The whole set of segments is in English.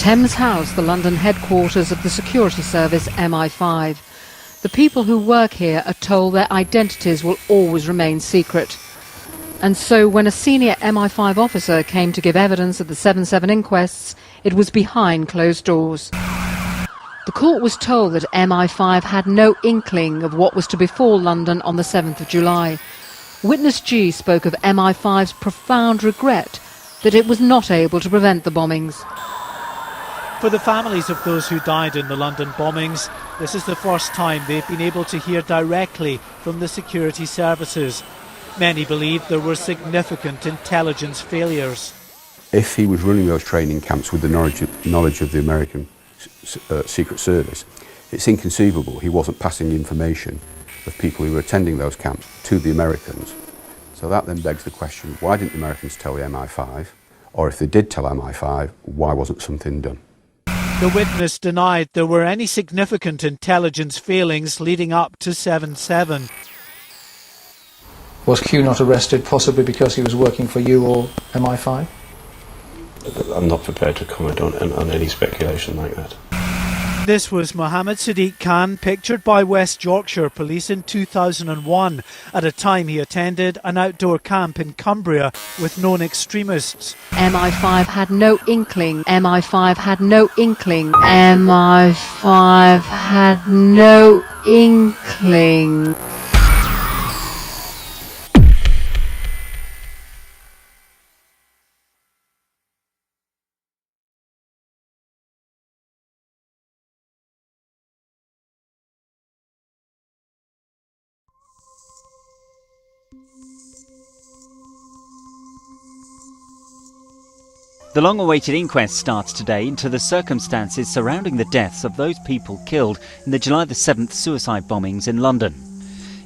Thames House, the London headquarters of the security service MI5. The people who work here are told their identities will always remain secret. And so when a senior MI5 officer came to give evidence at the 7/7 inquests, it was behind closed doors. The court was told that MI5 had no inkling of what was to befall London on the 7th of July. Witness G spoke of MI5's profound regret that it was not able to prevent the bombings. For the families of those who died in the London bombings, this is the first time they've been able to hear directly from the security services. Many believe there were significant intelligence failures. If he was running those training camps with the knowledge of the American Secret Service, it's inconceivable he wasn't passing information of people who were attending those camps to the Americans. So that then begs the question, why didn't the Americans tell the MI5? Or if they did tell MI5, why wasn't something done? The witness denied there were any significant intelligence failings leading up to 7/7. Was Q not arrested possibly because he was working for you or MI5? I'm not prepared to comment on any speculation like that. This was Mohammed Sadiq Khan, pictured by West Yorkshire Police in 2001, at a time he attended an outdoor camp in Cumbria with known extremists. MI5 had no inkling. MI5 had no inkling. MI5 had no inkling. The long-awaited inquest starts today into the circumstances surrounding the deaths of those people killed in the July the 7th suicide bombings in London.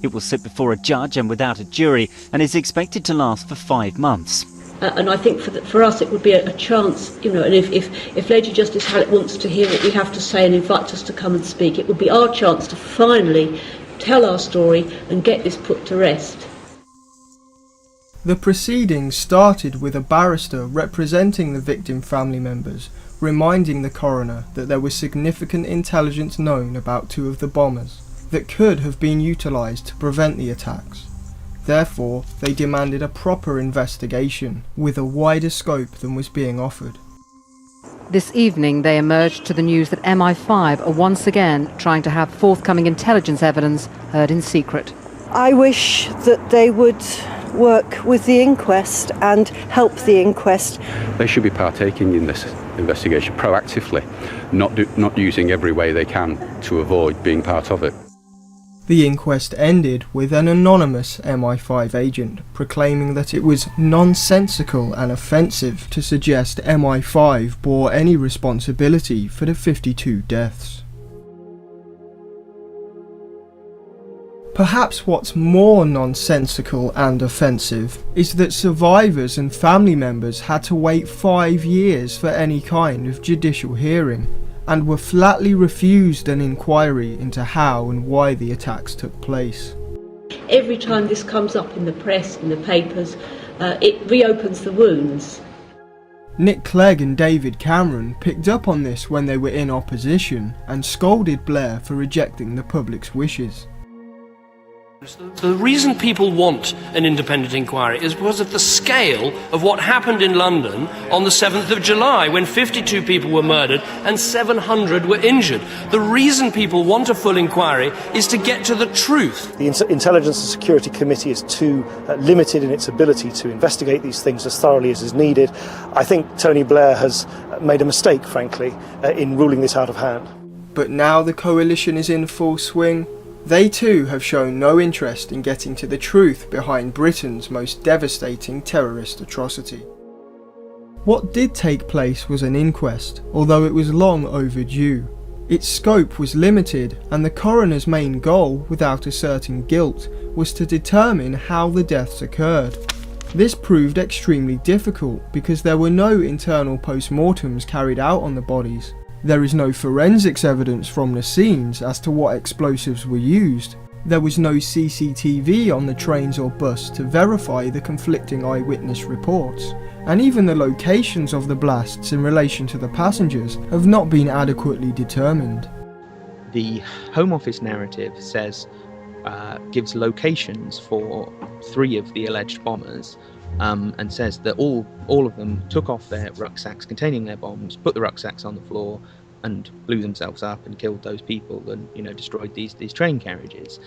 It will sit before a judge and without a jury and is expected to last for 5 months. And I think for us it would be a chance, and if Lady Justice Hallett wants to hear what we have to say and invite us to come and speak, it would be our chance to finally tell our story and get this put to rest. The proceedings started with a barrister representing the victim family members, reminding the coroner that there was significant intelligence known about 2 of the bombers that could have been utilised to prevent the attacks. Therefore, they demanded a proper investigation with a wider scope than was being offered. This evening they emerged to the news that MI5 are once again trying to have forthcoming intelligence evidence heard in secret. I wish that they would work with the inquest and help the inquest. They should be partaking in this investigation proactively, not using every way they can to avoid being part of it. The inquest ended with an anonymous MI5 agent proclaiming that it was nonsensical and offensive to suggest MI5 bore any responsibility for the 52 deaths. Perhaps what's more nonsensical and offensive is that survivors and family members had to wait 5 years for any kind of judicial hearing, and were flatly refused an inquiry into how and why the attacks took place. Every time this comes up in the press, in the papers, it reopens the wounds. Nick Clegg and David Cameron picked up on this when they were in opposition and scolded Blair for rejecting the public's wishes. The reason people want an independent inquiry is because of the scale of what happened in London on the 7th of July, when 52 people were murdered and 700 were injured. The reason people want a full inquiry is to get to the truth. The Intelligence and Security Committee is too limited in its ability to investigate these things as thoroughly as is needed. I think Tony Blair has made a mistake, frankly, in ruling this out of hand. But now the coalition is in full swing. They too have shown no interest in getting to the truth behind Britain's most devastating terrorist atrocity. What did take place was an inquest, although it was long overdue. Its scope was limited, and the coroner's main goal, without asserting guilt, was to determine how the deaths occurred. This proved extremely difficult because there were no internal post-mortems carried out on the bodies. There is no forensics evidence from the scenes as to what explosives were used. There was no CCTV on the trains or bus to verify the conflicting eyewitness reports, and even the locations of the blasts in relation to the passengers have not been adequately determined. The Home Office narrative gives locations for 3 of the alleged bombers, and says that all of them took off their rucksacks containing their bombs, put the rucksacks on the floor, and blew themselves up and killed those people, and destroyed these train carriages.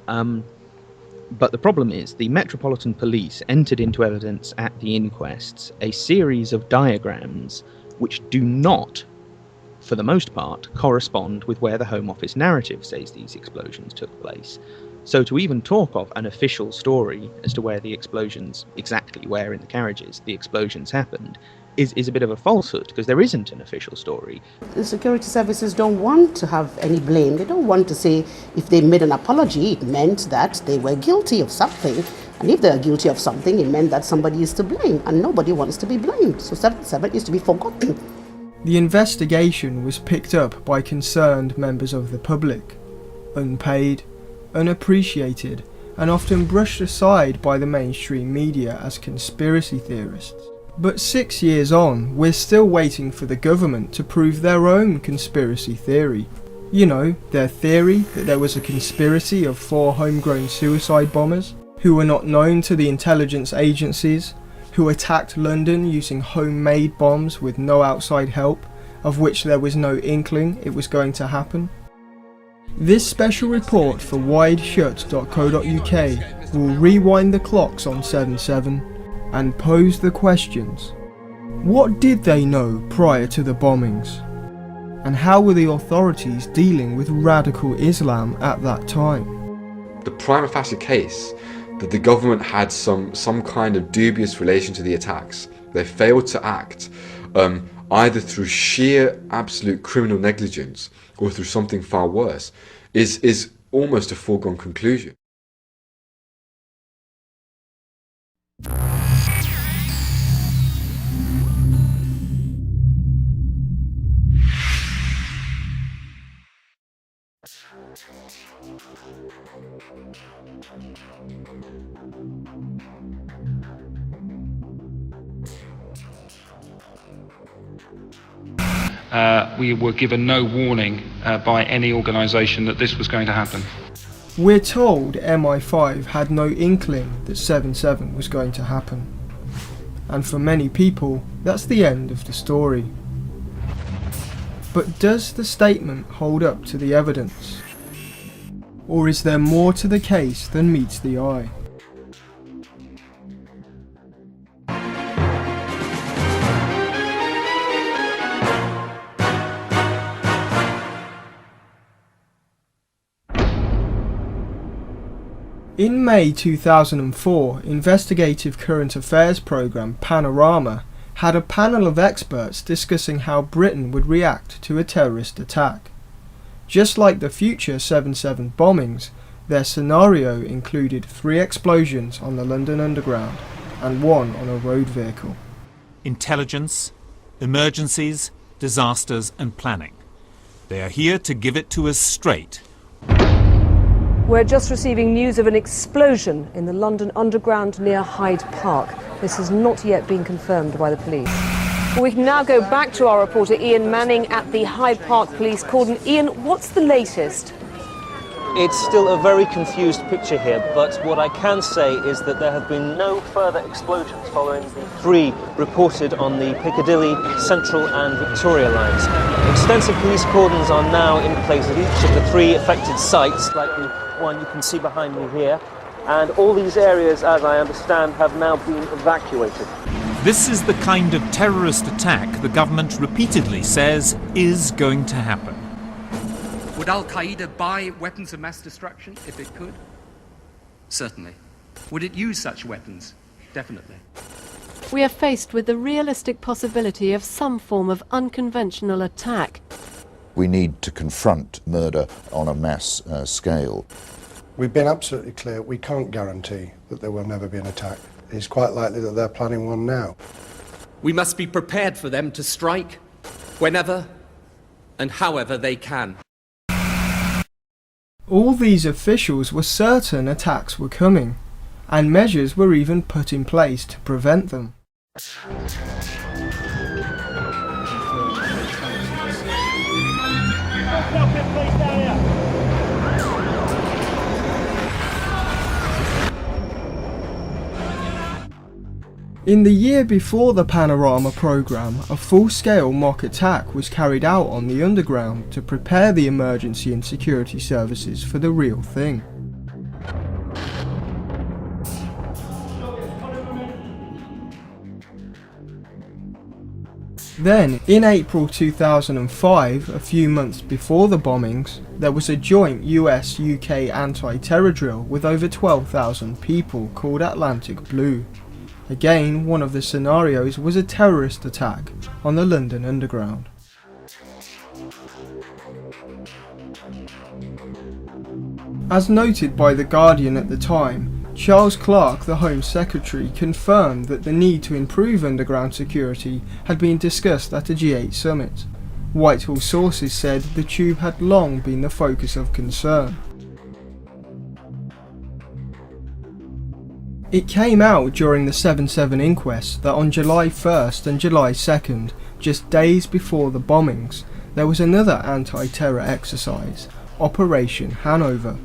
But the problem is, the Metropolitan Police entered into evidence at the inquests a series of diagrams which do not, for the most part, correspond with where the Home Office narrative says these explosions took place. So to even talk of an official story as to where the explosions, exactly where in the carriages the explosions happened, is a bit of a falsehood, because there isn't an official story. The security services don't want to have any blame. They don't want to say if they made an apology, it meant that they were guilty of something. And if they're guilty of something, it meant that somebody is to blame, and nobody wants to be blamed. So 7/7 is to be forgotten. The investigation was picked up by concerned members of the public, unpaid, unappreciated, and often brushed aside by the mainstream media as conspiracy theorists. But 6 years on, we're still waiting for the government to prove their own conspiracy theory. Their theory that there was a conspiracy of 4 homegrown suicide bombers, who were not known to the intelligence agencies, who attacked London using homemade bombs with no outside help, of which there was no inkling it was going to happen. This special report for wideshut.co.uk will rewind the clocks on 7/7 and pose the questions. What did they know prior to the bombings? And how were the authorities dealing with radical Islam at that time? The prima facie case that the government had some kind of dubious relation to the attacks, they failed to act either through sheer absolute criminal negligence or through something far worse, is almost a foregone conclusion. We were given no warning by any organisation that this was going to happen. We're told MI5 had no inkling that 7/7 was going to happen. And for many people, that's the end of the story. But does the statement hold up to the evidence? Or is there more to the case than meets the eye? In May 2004, investigative current affairs programme Panorama had a panel of experts discussing how Britain would react to a terrorist attack. Just like the future 7/7 bombings, their scenario included 3 explosions on the London Underground and 1 on a road vehicle. Intelligence, emergencies, disasters and planning. They are here to give it to us straight. We're just receiving news of an explosion in the London Underground near Hyde Park. This has not yet been confirmed by the police. We can now go back to our reporter Ian Manning at the Hyde Park police cordon. Ian, what's the latest? It's still a very confused picture here, but what I can say is that there have been no further explosions following the 3 reported on the Piccadilly, Central and Victoria lines. Extensive police cordons are now in place at each of the 3 affected sites, like the one you can see behind me here, and all these areas, as I understand, have now been evacuated. This is the kind of terrorist attack the government repeatedly says is going to happen. Would Al-Qaeda buy weapons of mass destruction if it could? Certainly. Would it use such weapons? Definitely. We are faced with the realistic possibility of some form of unconventional attack. We need to confront murder on a mass scale. We've been absolutely clear we can't guarantee that there will never be an attack. It's quite likely that they're planning one now. We must be prepared for them to strike whenever and however they can. All these officials were certain attacks were coming, and measures were even put in place to prevent them. In the year before the Panorama programme, a full-scale mock attack was carried out on the underground to prepare the emergency and security services for the real thing. Then, in April 2005, a few months before the bombings, there was a joint US-UK anti-terror drill with over 12,000 people called Atlantic Blue. Again, one of the scenarios was a terrorist attack on the London Underground. As noted by The Guardian at the time, Charles Clarke, the Home Secretary, confirmed that the need to improve underground security had been discussed at a G8 summit. Whitehall sources said the tube had long been the focus of concern. It came out during the 7/7 inquest that on July 1st and July 2nd, just days before the bombings, there was another anti-terror exercise, Operation Hanover.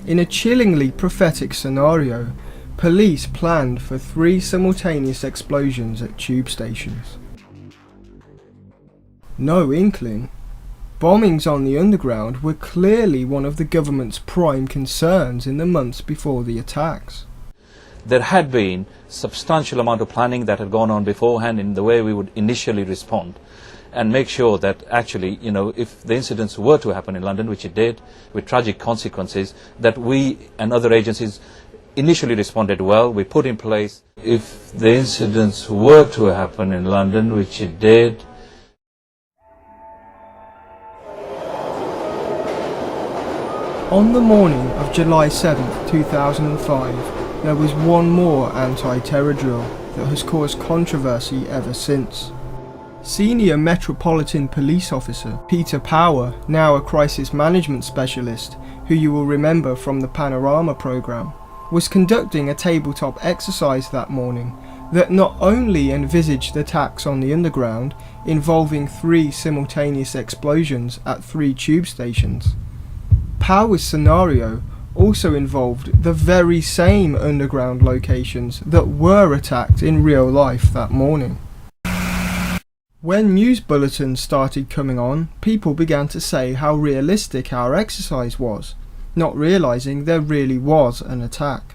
In a chillingly prophetic scenario, police planned for 3 simultaneous explosions at tube stations. No inkling. Bombings on the underground were clearly one of the government's prime concerns in the months before the attacks. There had been substantial amount of planning that had gone on beforehand in the way we would initially respond and make sure that actually, if the incidents were to happen in London, which it did, with tragic consequences, that we and other agencies initially responded well. We put in place, if the incidents were to happen in London, which it did. On the morning of July 7th, 2005, there was one more anti-terror drill that has caused controversy ever since. Senior Metropolitan Police Officer Peter Power, now a crisis management specialist, who you will remember from the Panorama programme, was conducting a tabletop exercise that morning that not only envisaged attacks on the underground involving 3 simultaneous explosions at 3 tube stations. Power's scenario also involved the very same underground locations that were attacked in real life that morning. When news bulletins started coming on, people began to say how realistic our exercise was, not realising there really was an attack.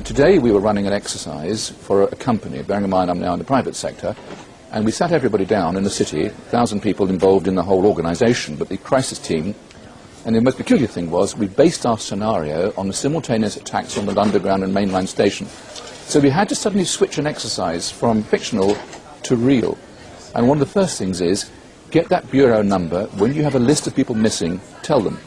Today we were running an exercise for a company, bearing in mind I'm now in the private sector, and we sat everybody down in the city, 1,000 people involved in the whole organisation, but the crisis team. And the most peculiar thing was we based our scenario on the simultaneous attacks on the Underground and mainline station. So we had to suddenly switch an exercise from fictional to real. And one of the first things is, get that bureau number. When you have a list of people missing, tell them.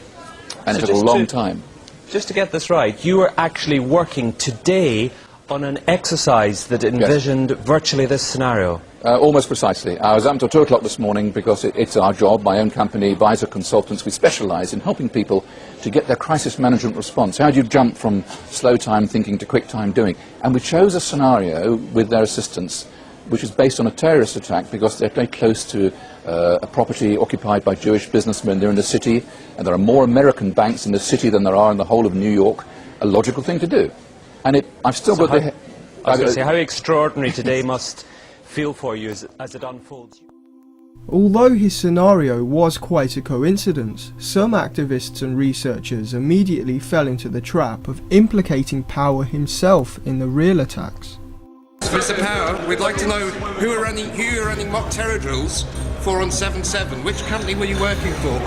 And so it took a long time. Just to get this right, you were actually working today on an exercise that envisioned virtually this scenario. Almost precisely. I was up until 2 o'clock this morning because it's our job, my own company, Visor Consultants. We specialise in helping people to get their crisis management response. How do you jump from slow time thinking to quick time doing? And we chose a scenario with their assistance which is based on a terrorist attack because they're very close to a property occupied by Jewish businessmen. They're in the city, and there are more American banks in the city than there are in the whole of New York. A logical thing to do. And I've still got the... I was going to say, how extraordinary today must feel for you as it unfolds. Although his scenario was quite a coincidence, some activists and researchers immediately fell into the trap of implicating Power himself in the real attacks. Mr. Power, we'd like to know who you were running mock terror drills for on 7/7. Which company were you working for?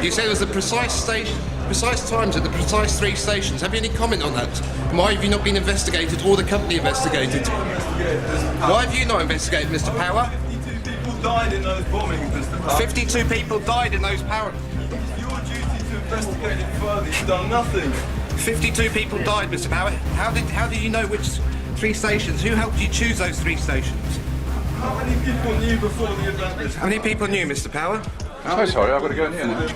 You said it was the precise times at the precise 3 stations. Have you any comment on that? Why have you not been investigated or the company investigated? Why have you not investigated, Mr. Power? 52 people died in those bombings, Mr. Power. 52 people died in those power... It's your duty to investigate it further. You've done nothing. 52 people died, Mr. Power. How did you know which 3 stations? Who helped you choose those 3 stations? How many people knew before the event? How many people knew, Mr. Power? I'm so sorry, I've got to go in here now.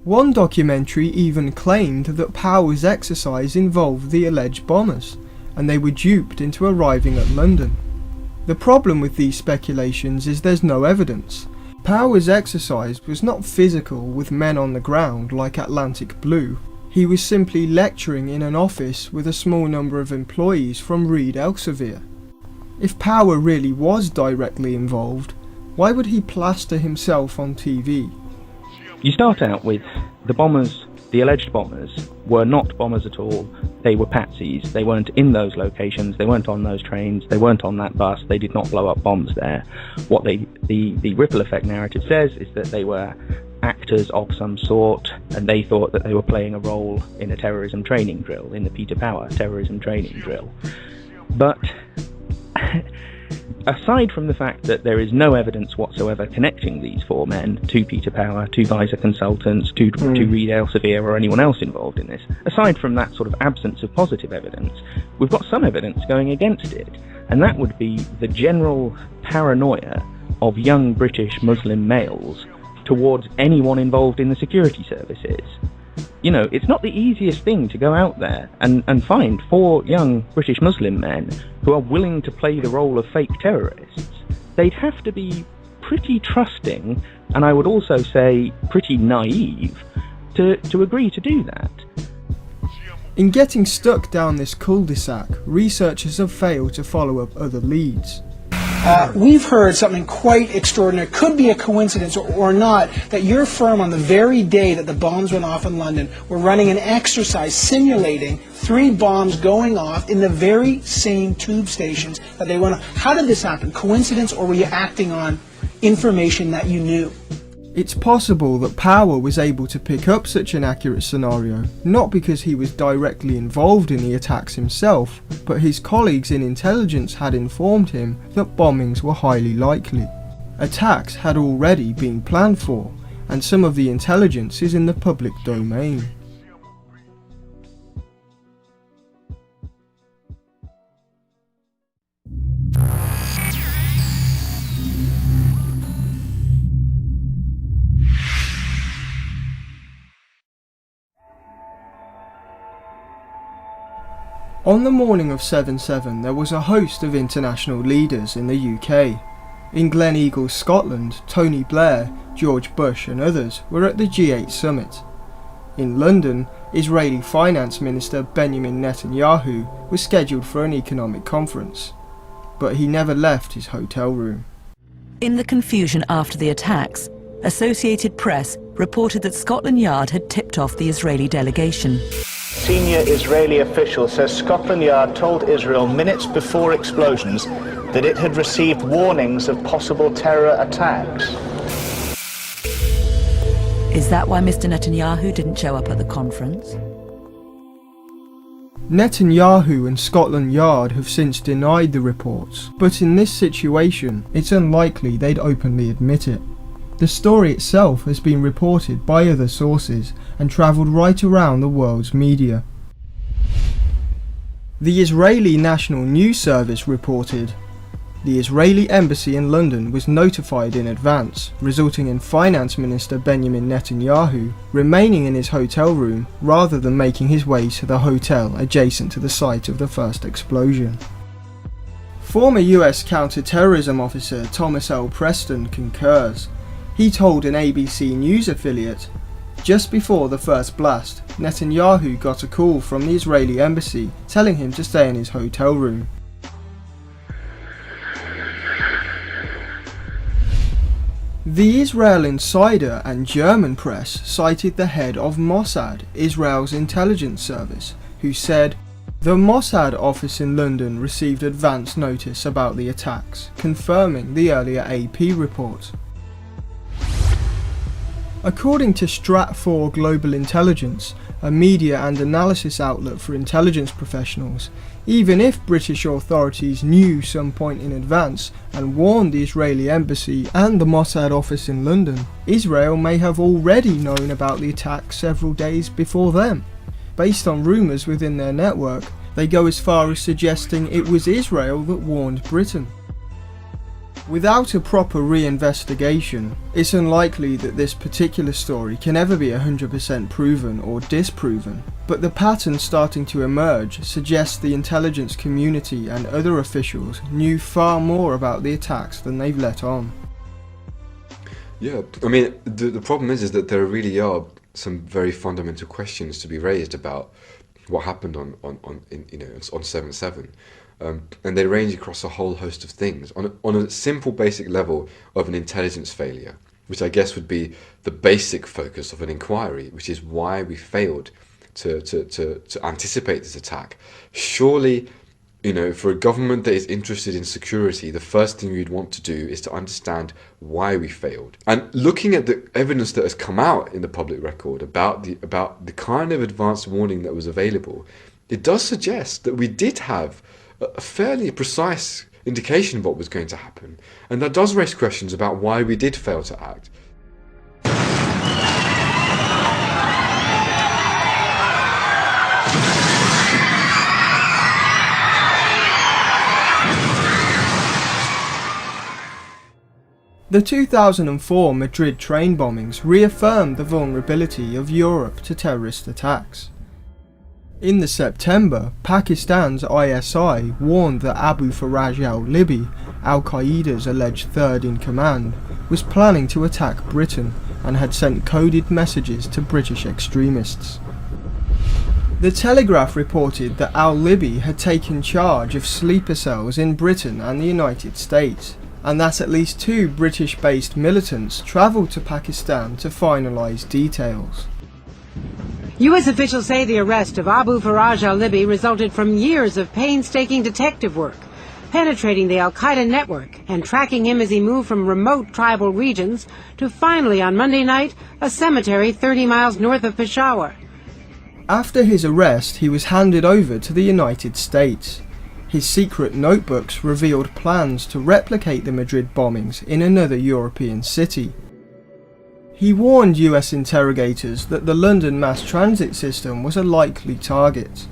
One documentary even claimed that Power's exercise involved the alleged bombers, and they were duped into arriving at London. The problem with these speculations is there's no evidence. Power's exercise was not physical with men on the ground like Atlantic Blue. He was simply lecturing in an office with a small number of employees from Reed Elsevier. If Power really was directly involved, why would he plaster himself on TV? You start out with the bombers, the alleged bombers, were not bombers at all. They were patsies. They weren't in those locations. They weren't on those trains. They weren't on that bus. They did not blow up bombs there. What the ripple effect narrative says is that they were actors of some sort, and they thought that they were playing a role in a terrorism training drill, in the Peter Power terrorism training drill. But aside from the fact that there is no evidence whatsoever connecting these four men to Peter Power, to Visor Consultants, to Reed Elsevier or anyone else involved in this, aside from that sort of absence of positive evidence, we've got some evidence going against it, and that would be the general paranoia of young British Muslim males towards anyone involved in the security services. You know, it's not the easiest thing to go out there and find four young British Muslim men who are willing to play the role of fake terrorists. They'd have to be pretty trusting, and I would also say pretty naive, to agree to do that. In getting stuck down this cul-de-sac, researchers have failed to follow up other leads. We've heard something quite extraordinary, could be a coincidence or not, that your firm on the very day that the bombs went off in London were running an exercise simulating 3 bombs going off in the very same tube stations that they went off. How did this happen? Coincidence, or were you acting on information that you knew? It's possible that Power was able to pick up such an accurate scenario, not because he was directly involved in the attacks himself, but his colleagues in intelligence had informed him that bombings were highly likely. Attacks had already been planned for, and some of the intelligence is in the public domain. On the morning of 7/7, there was a host of international leaders in the UK. In Gleneagles, Scotland, Tony Blair, George Bush and others were at the G8 summit. In London, Israeli Finance Minister Benjamin Netanyahu was scheduled for an economic conference, but he never left his hotel room. In the confusion after the attacks, Associated Press reported that Scotland Yard had tipped off the Israeli delegation. Senior Israeli official says Scotland Yard told Israel minutes before explosions that it had received warnings of possible terror attacks. Is that why Mr. Netanyahu didn't show up at the conference? Netanyahu and Scotland Yard have since denied the reports, but in this situation, it's unlikely they'd openly admit it. The story itself has been reported by other sources and travelled right around the world's media. The Israeli National News Service reported, the Israeli embassy in London was notified in advance, resulting in Finance Minister Benjamin Netanyahu remaining in his hotel room rather than making his way to the hotel adjacent to the site of the first explosion. Former US counter-terrorism officer Thomas L. Preston concurs. He told an ABC News affiliate, just before the first blast, Netanyahu got a call from the Israeli embassy telling him to stay in his hotel room. The Israel Insider and German press cited the head of Mossad, Israel's intelligence service, who said, the Mossad office in London received advance notice about the attacks, confirming the earlier AP report. According to Stratfor Global Intelligence, a media and analysis outlet for intelligence professionals, even if British authorities knew some point in advance and warned the Israeli embassy and the Mossad office in London, Israel may have already known about the attack several days before them. Based on rumours within their network, they go as far as suggesting it was Israel that warned Britain. Without a proper re-investigation, it's unlikely that this particular story can ever be 100% proven or disproven, but the pattern starting to emerge suggests the intelligence community and other officials knew far more about the attacks than they've let on. Yeah, I mean, the problem is that there really are some very fundamental questions to be raised about what happened on 7/7. And they range across a whole host of things. On a simple basic level of an intelligence failure, which I guess would be the basic focus of an inquiry, which is why we failed to anticipate this attack. Surely, for a government that is interested in security, the first thing you'd want to do is to understand why we failed. And looking at the evidence that has come out in the public record about the kind of advanced warning that was available, it does suggest that we did have a fairly precise indication of what was going to happen, and that does raise questions about why we did fail to act. The 2004 Madrid train bombings reaffirmed the vulnerability of Europe to terrorist attacks. In the September, Pakistan's ISI warned that Abu Faraj al-Libi, al-Qaeda's alleged third-in-command, was planning to attack Britain and had sent coded messages to British extremists. The Telegraph reported that al-Libi had taken charge of sleeper cells in Britain and the United States, and that at least 2 British-based militants travelled to Pakistan to finalise details. U.S. officials say the arrest of Abu Faraj al-Libi resulted from years of painstaking detective work, penetrating the al-Qaeda network and tracking him as he moved from remote tribal regions to finally, on Monday night, a cemetery 30 miles north of Peshawar. After his arrest, he was handed over to the United States. His secret notebooks revealed plans to replicate the Madrid bombings in another European city. He warned US interrogators that the London mass transit system was a likely target.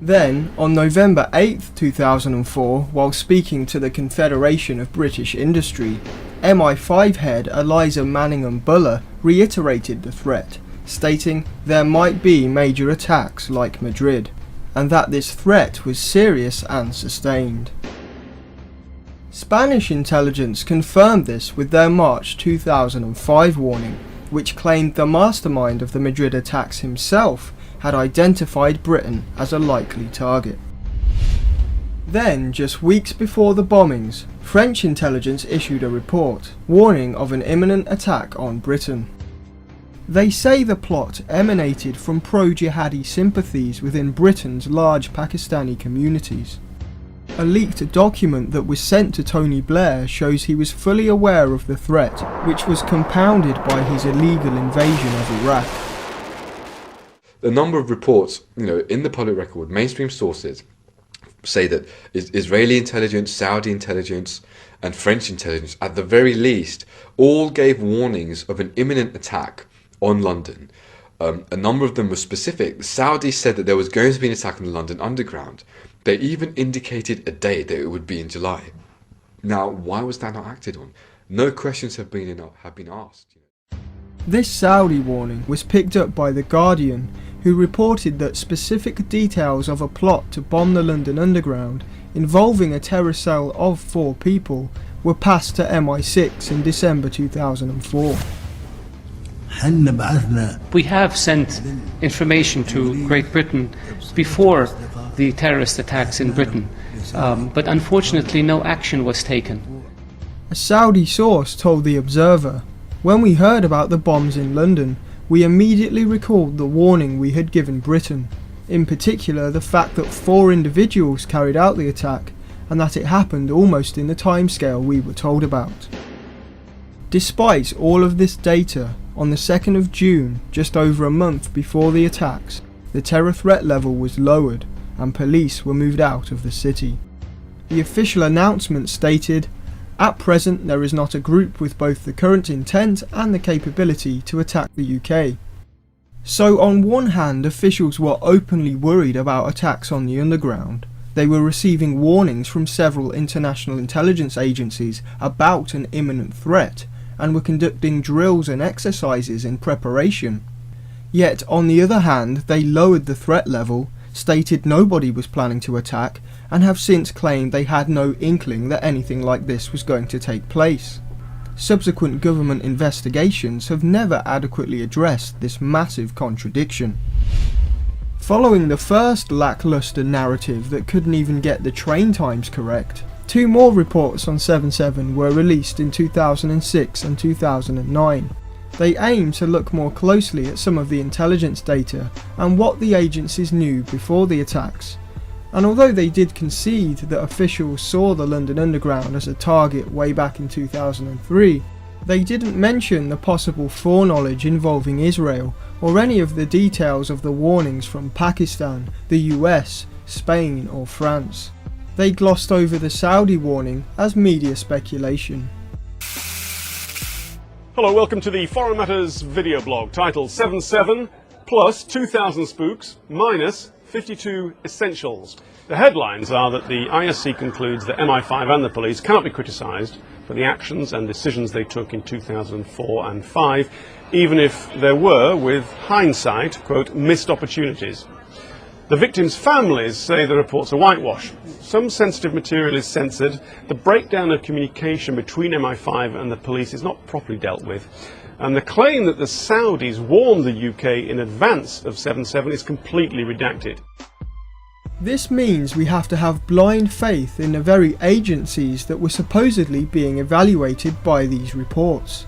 Then, on November 8, 2004, while speaking to the Confederation of British Industry, MI5 head Eliza Manningham-Buller reiterated the threat, stating there might be major attacks like Madrid, and that this threat was serious and sustained. Spanish intelligence confirmed this with their March 2005 warning, which claimed the mastermind of the Madrid attacks himself had identified Britain as a likely target. Then, just weeks before the bombings, French intelligence issued a report warning of an imminent attack on Britain. They say the plot emanated from pro-jihadi sympathies within Britain's large Pakistani communities. A leaked document that was sent to Tony Blair shows he was fully aware of the threat, which was compounded by his illegal invasion of Iraq. A number of reports, in the public record, mainstream sources say that Israeli intelligence, Saudi intelligence, and French intelligence, at the very least, all gave warnings of an imminent attack on London. A number of them were specific. The Saudis said that there was going to be an attack on the London Underground. They even indicated a date, that it would be in July. Now, why was that not acted on? No questions have been asked. This Saudi warning was picked up by The Guardian, who reported that specific details of a plot to bomb the London Underground, involving a terror cell of 4 people, were passed to MI6 in December 2004. We have sent information to Great Britain before the terrorist attacks in Britain, but unfortunately no action was taken. A Saudi source told The Observer, "When we heard about the bombs in London, we immediately recalled the warning we had given Britain, in particular the fact that 4 individuals carried out the attack, and that it happened almost in the timescale we were told about." Despite all of this data, on the 2nd of June, just over a month before the attacks, the terror threat level was lowered and police were moved out of the city. The official announcement stated, "At present there is not a group with both the current intent and the capability to attack the UK." So on one hand, officials were openly worried about attacks on the underground, They were receiving warnings from several international intelligence agencies about an imminent threat, and were conducting drills and exercises in preparation. Yet, on the other hand, they lowered the threat level, stated nobody was planning to attack, and have since claimed they had no inkling that anything like this was going to take place. Subsequent government investigations have never adequately addressed this massive contradiction. Following the first lackluster narrative that couldn't even get the train times correct, 2 more reports on 7/7 were released in 2006 and 2009. They aim to look more closely at some of the intelligence data and what the agencies knew before the attacks. And although they did concede that officials saw the London Underground as a target way back in 2003, they didn't mention the possible foreknowledge involving Israel or any of the details of the warnings from Pakistan, the US, Spain or France. They glossed over the Saudi warning as media speculation. Hello, welcome to the Foreign Matters video blog titled 7/7 plus 2,000 spooks minus 52 essentials. The headlines are that the ISC concludes that MI5 and the police cannot be criticised for the actions and decisions they took in 2004 and 5, even if there were, with hindsight, quote, missed opportunities. The victims' families say the reports are whitewash. Some sensitive material is censored. The breakdown of communication between MI5 and the police is not properly dealt with. And the claim that the Saudis warned the UK in advance of 7/7 is completely redacted. This means we have to have blind faith in the very agencies that were supposedly being evaluated by these reports.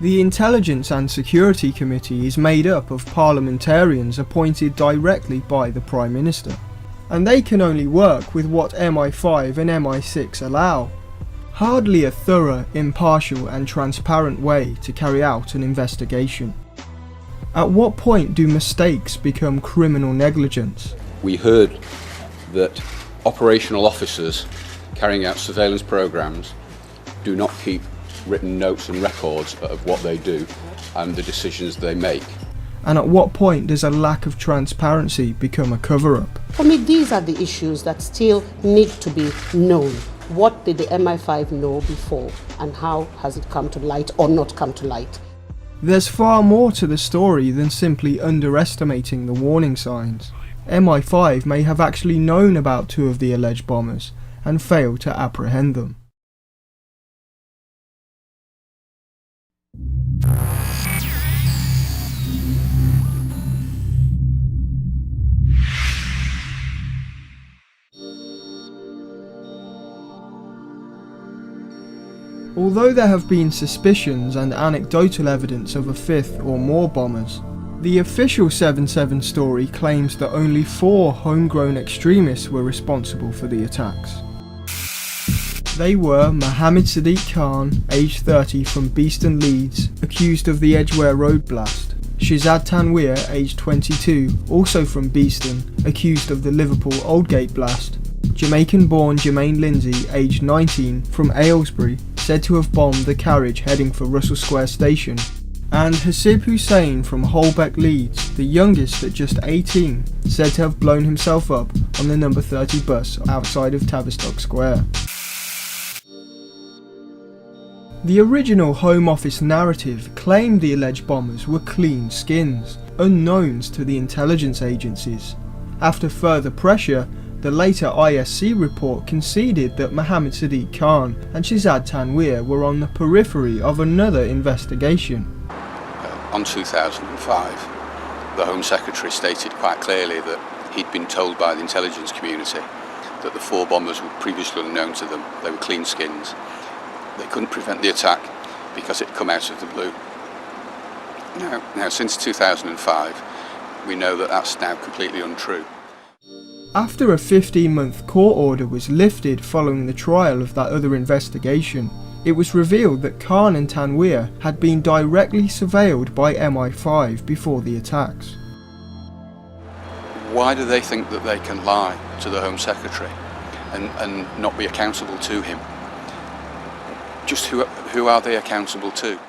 The Intelligence and Security Committee is made up of parliamentarians appointed directly by the Prime Minister, and they can only work with what MI5 and MI6 allow. Hardly a thorough, impartial and transparent way to carry out an investigation. At what point do mistakes become criminal negligence? We heard that operational officers carrying out surveillance programs do not keep written notes and records of what they do and the decisions they make. And at what point does a lack of transparency become a cover-up? For me, these are the issues that still need to be known. What did the MI5 know before, and how has it come to light or not come to light? There's far more to the story than simply underestimating the warning signs. MI5 may have actually known about 2 of the alleged bombers and failed to apprehend them. Although there have been suspicions and anecdotal evidence of a 5th or more bombers, the official 7/7 story claims that only 4 homegrown extremists were responsible for the attacks. They were Mohammed Sadiq Khan, aged 30, from Beeston, Leeds, accused of the Edgware Road blast; Shihzad Tanweer, aged 22, also from Beeston, accused of the Liverpool Aldgate blast; Jamaican-born Jermaine Lindsay, aged 19, from Aylesbury, said to have bombed the carriage heading for Russell Square Station; and Hasib Hussain from Holbeck, Leeds, the youngest at just 18, said to have blown himself up on the number 30 bus outside of Tavistock Square. The original Home Office narrative claimed the alleged bombers were clean skins, unknowns to the intelligence agencies. After further pressure, the later ISC report conceded that Mohammed Sadiq Khan and Shihzad Tanweer were on the periphery of another investigation. On 2005, the Home Secretary stated quite clearly that he'd been told by the intelligence community that the 4 bombers were previously unknown to them. They were clean skins. They couldn't prevent the attack because it had come out of the blue. Now since 2005, we know that that's now completely untrue. After a 15-month court order was lifted following the trial of that other investigation, it was revealed that Khan and Tanweer had been directly surveilled by MI5 before the attacks. Why do they think that they can lie to the Home Secretary and not be accountable to him? Just who are they accountable to?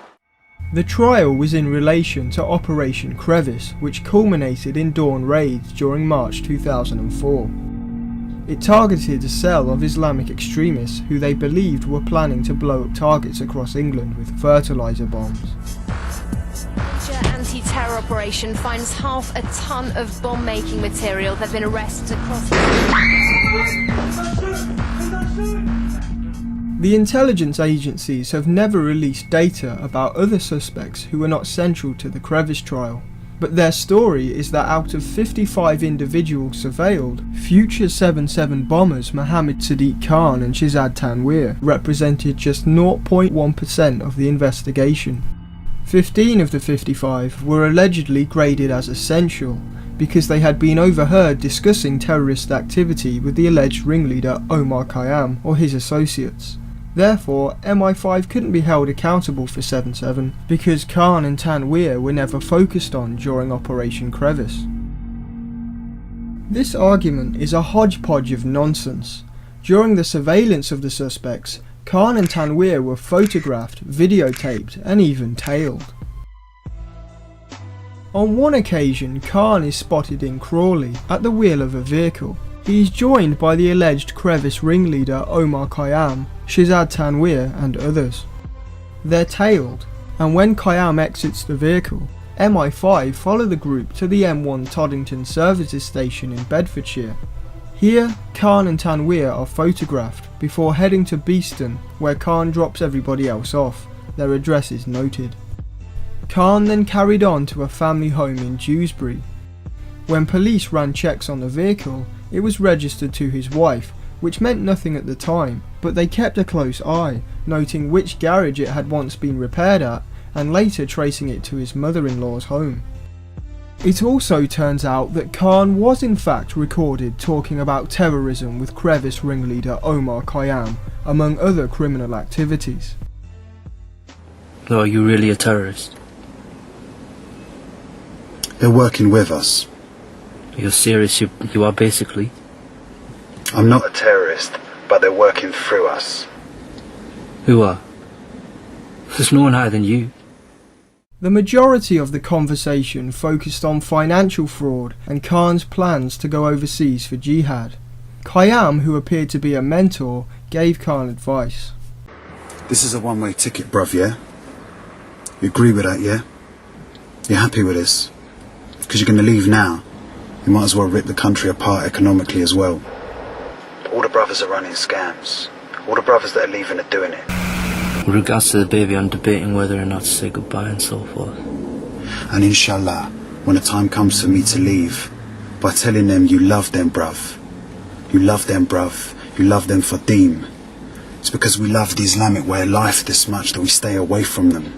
The trial was in relation to Operation Crevice, which culminated in dawn raids during March 2004. It targeted a cell of Islamic extremists who they believed were planning to blow up targets across England with fertiliser bombs. Major anti-terror operation finds half a ton of bomb-making material that have been arrested across... The intelligence agencies have never released data about other suspects who were not central to the Crevice trial, but their story is that out of 55 individuals surveilled, future 7/7 bombers Mohammed Sadiq Khan and Shihzad Tanweer represented just 0.1% of the investigation. 15 of the 55 were allegedly graded as essential because they had been overheard discussing terrorist activity with the alleged ringleader Omar Khayyam or his associates. Therefore, MI5 couldn't be held accountable for 7/7 because Khan and Tanweer were never focused on during Operation Crevice. This argument is a hodgepodge of nonsense. During the surveillance of the suspects, Khan and Tanweer were photographed, videotaped and even tailed. On one occasion, Khan is spotted in Crawley at the wheel of a vehicle. He is joined by the alleged Crevice ringleader Omar Khayyam, Shihzad Tanweer and others. They're tailed, and when Khayyam exits the vehicle, MI5 follow the group to the M1 Toddington Services Station in Bedfordshire. Here, Khan and Tanweer are photographed before heading to Beeston, where Khan drops everybody else off. Their address is noted. Khan then carried on to a family home in Dewsbury. When police ran checks on the vehicle, it was registered to his wife, which meant nothing at the time, but they kept a close eye, noting which garage it had once been repaired at, and later tracing it to his mother-in-law's home. It also turns out that Khan was in fact recorded talking about terrorism with Crevice ringleader Omar Khayyam, among other criminal activities. So are you really a terrorist? They're working with us. You're serious, you are basically? I'm not a terrorist, but they're working through us. Who are? There's no one higher than you. The majority of the conversation focused on financial fraud and Khan's plans to go overseas for jihad. Khayyam, who appeared to be a mentor, gave Khan advice. This is a one-way ticket, bruv, yeah? You agree with that, yeah? You're happy with this? Because you're going to leave now. You might as well rip the country apart economically as well. All the brothers are running scams. All the brothers that are leaving are doing it. With regards to the baby, I'm debating whether or not to say goodbye and so forth. And inshallah, when the time comes for me to leave, by telling them you love them, bruv. You love them, bruv. You love them for Deem. It's because we love the Islamic way of life this much that we stay away from them.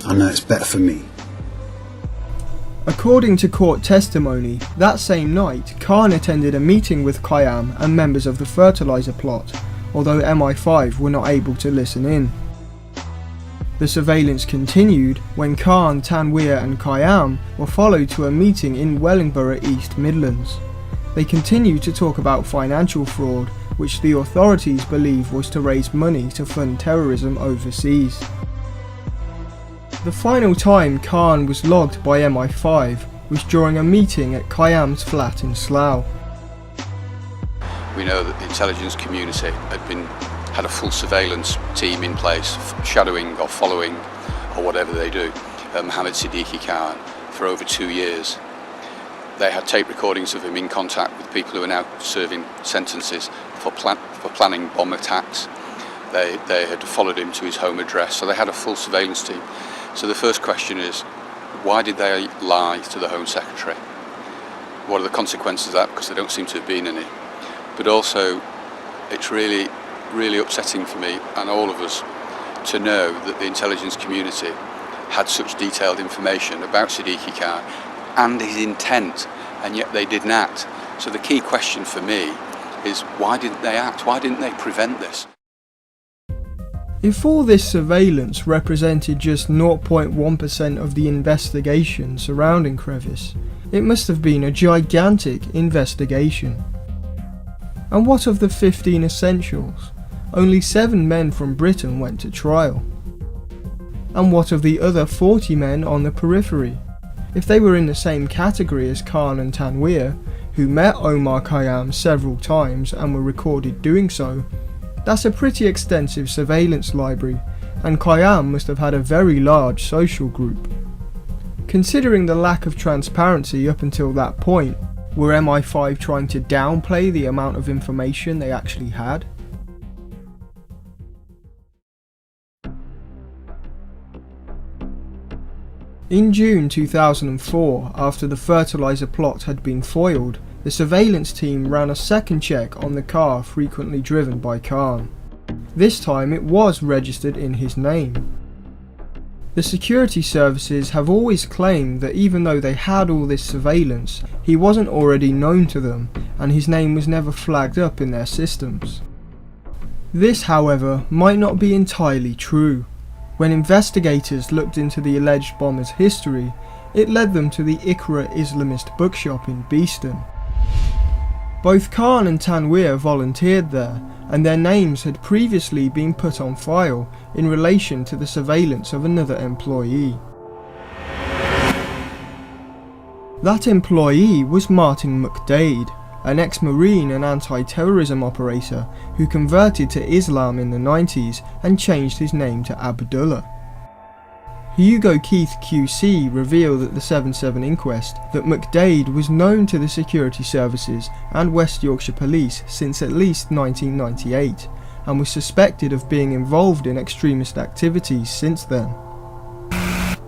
I know it's better for me. According to court testimony, that same night, Khan attended a meeting with Khayyam and members of the fertiliser plot, although MI5 were not able to listen in. The surveillance continued when Khan, Tanweer and Khayyam were followed to a meeting in Wellingborough, East Midlands. They continued to talk about financial fraud, which the authorities believe was to raise money to fund terrorism overseas. The final time Khan was logged by MI5 was during a meeting at Khayyam's flat in Slough. We know that the intelligence community had a full surveillance team in place, shadowing or following or whatever they do, Mohammed Sadiq Khan for over 2 years. They had tape recordings of him in contact with people who are now serving sentences for planning bomb attacks. They had followed him to his home address, so they had a full surveillance team. So the first question is, why did they lie to the Home Secretary? What are the consequences of that? Because there don't seem to have been any. But also, it's really, really upsetting for me and all of us to know that the intelligence community had such detailed information about Sadiq Khan and his intent, and yet they didn't act. So the key question for me is, why didn't they act? Why didn't they prevent this? If all this surveillance represented just 0.1% of the investigation surrounding Crevice, it must have been a gigantic investigation. And what of the 15 essentials? Only 7 men from Britain went to trial. And what of the other 40 men on the periphery? If they were in the same category as Khan and Tanweer, who met Omar Khayyam several times and were recorded doing so, that's a pretty extensive surveillance library, and Khayyam must have had a very large social group. Considering the lack of transparency up until that point, were MI5 trying to downplay the amount of information they actually had? In June 2004, after the fertiliser plot had been foiled, the surveillance team ran a second check on the car frequently driven by Khan. This time it was registered in his name. The security services have always claimed that even though they had all this surveillance, he wasn't already known to them, and his name was never flagged up in their systems. This, however, might not be entirely true. When investigators looked into the alleged bomber's history, it led them to the Iqra Islamist bookshop in Beeston. Both Khan and Tanweer volunteered there, and their names had previously been put on file in relation to the surveillance of another employee. That employee was Martin McDade, an ex-Marine and anti-terrorism operator who converted to Islam in the 90s and changed his name to Abdullah. Hugo Keith QC revealed at the 7/7 inquest that McDade was known to the security services and West Yorkshire Police since at least 1998 and was suspected of being involved in extremist activities since then.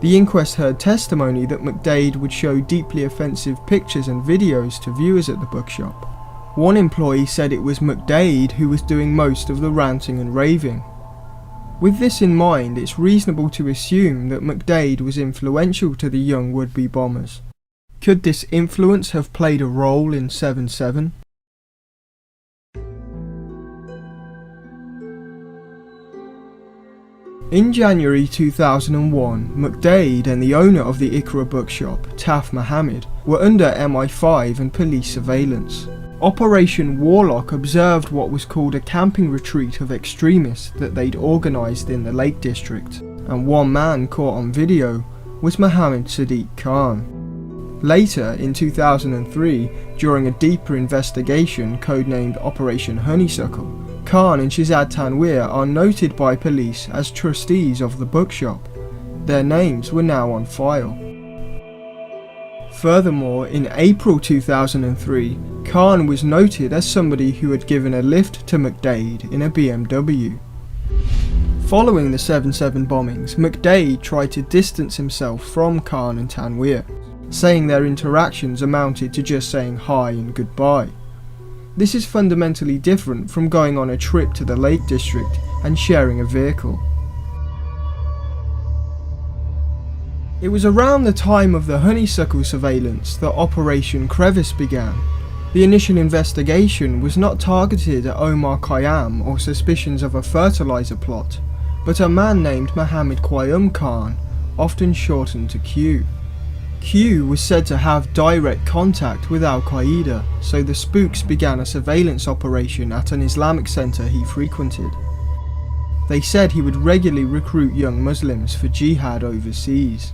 The inquest heard testimony that McDade would show deeply offensive pictures and videos to viewers at the bookshop. One employee said it was McDade who was doing most of the ranting and raving. With this in mind, it's reasonable to assume that McDade was influential to the young would-be bombers. Could this influence have played a role in 7/7? In January 2001, McDade and the owner of the Iqra bookshop, Taf Mohammed, were under MI5 and police surveillance. Operation Warlock observed what was called a camping retreat of extremists that they'd organised in the Lake District, and one man caught on video was Mohammed Sadiq Khan. Later, in 2003, during a deeper investigation codenamed Operation Honeysuckle, Khan and Shihzad Tanweer are noted by police as trustees of the bookshop. Their names were now on file. Furthermore, in April 2003, Khan was noted as somebody who had given a lift to McDade in a BMW. Following the 7/7 bombings, McDade tried to distance himself from Khan and Tanweer, saying their interactions amounted to just saying hi and goodbye. This is fundamentally different from going on a trip to the Lake District and sharing a vehicle. It was around the time of the Honeysuckle surveillance that Operation Crevice began. The initial investigation was not targeted at Omar Khayyam or suspicions of a fertiliser plot, but a man named Mohammed Qayyum Khan, often shortened to Q. Q was said to have direct contact with Al-Qaeda, so the spooks began a surveillance operation at an Islamic centre he frequented. They said he would regularly recruit young Muslims for jihad overseas.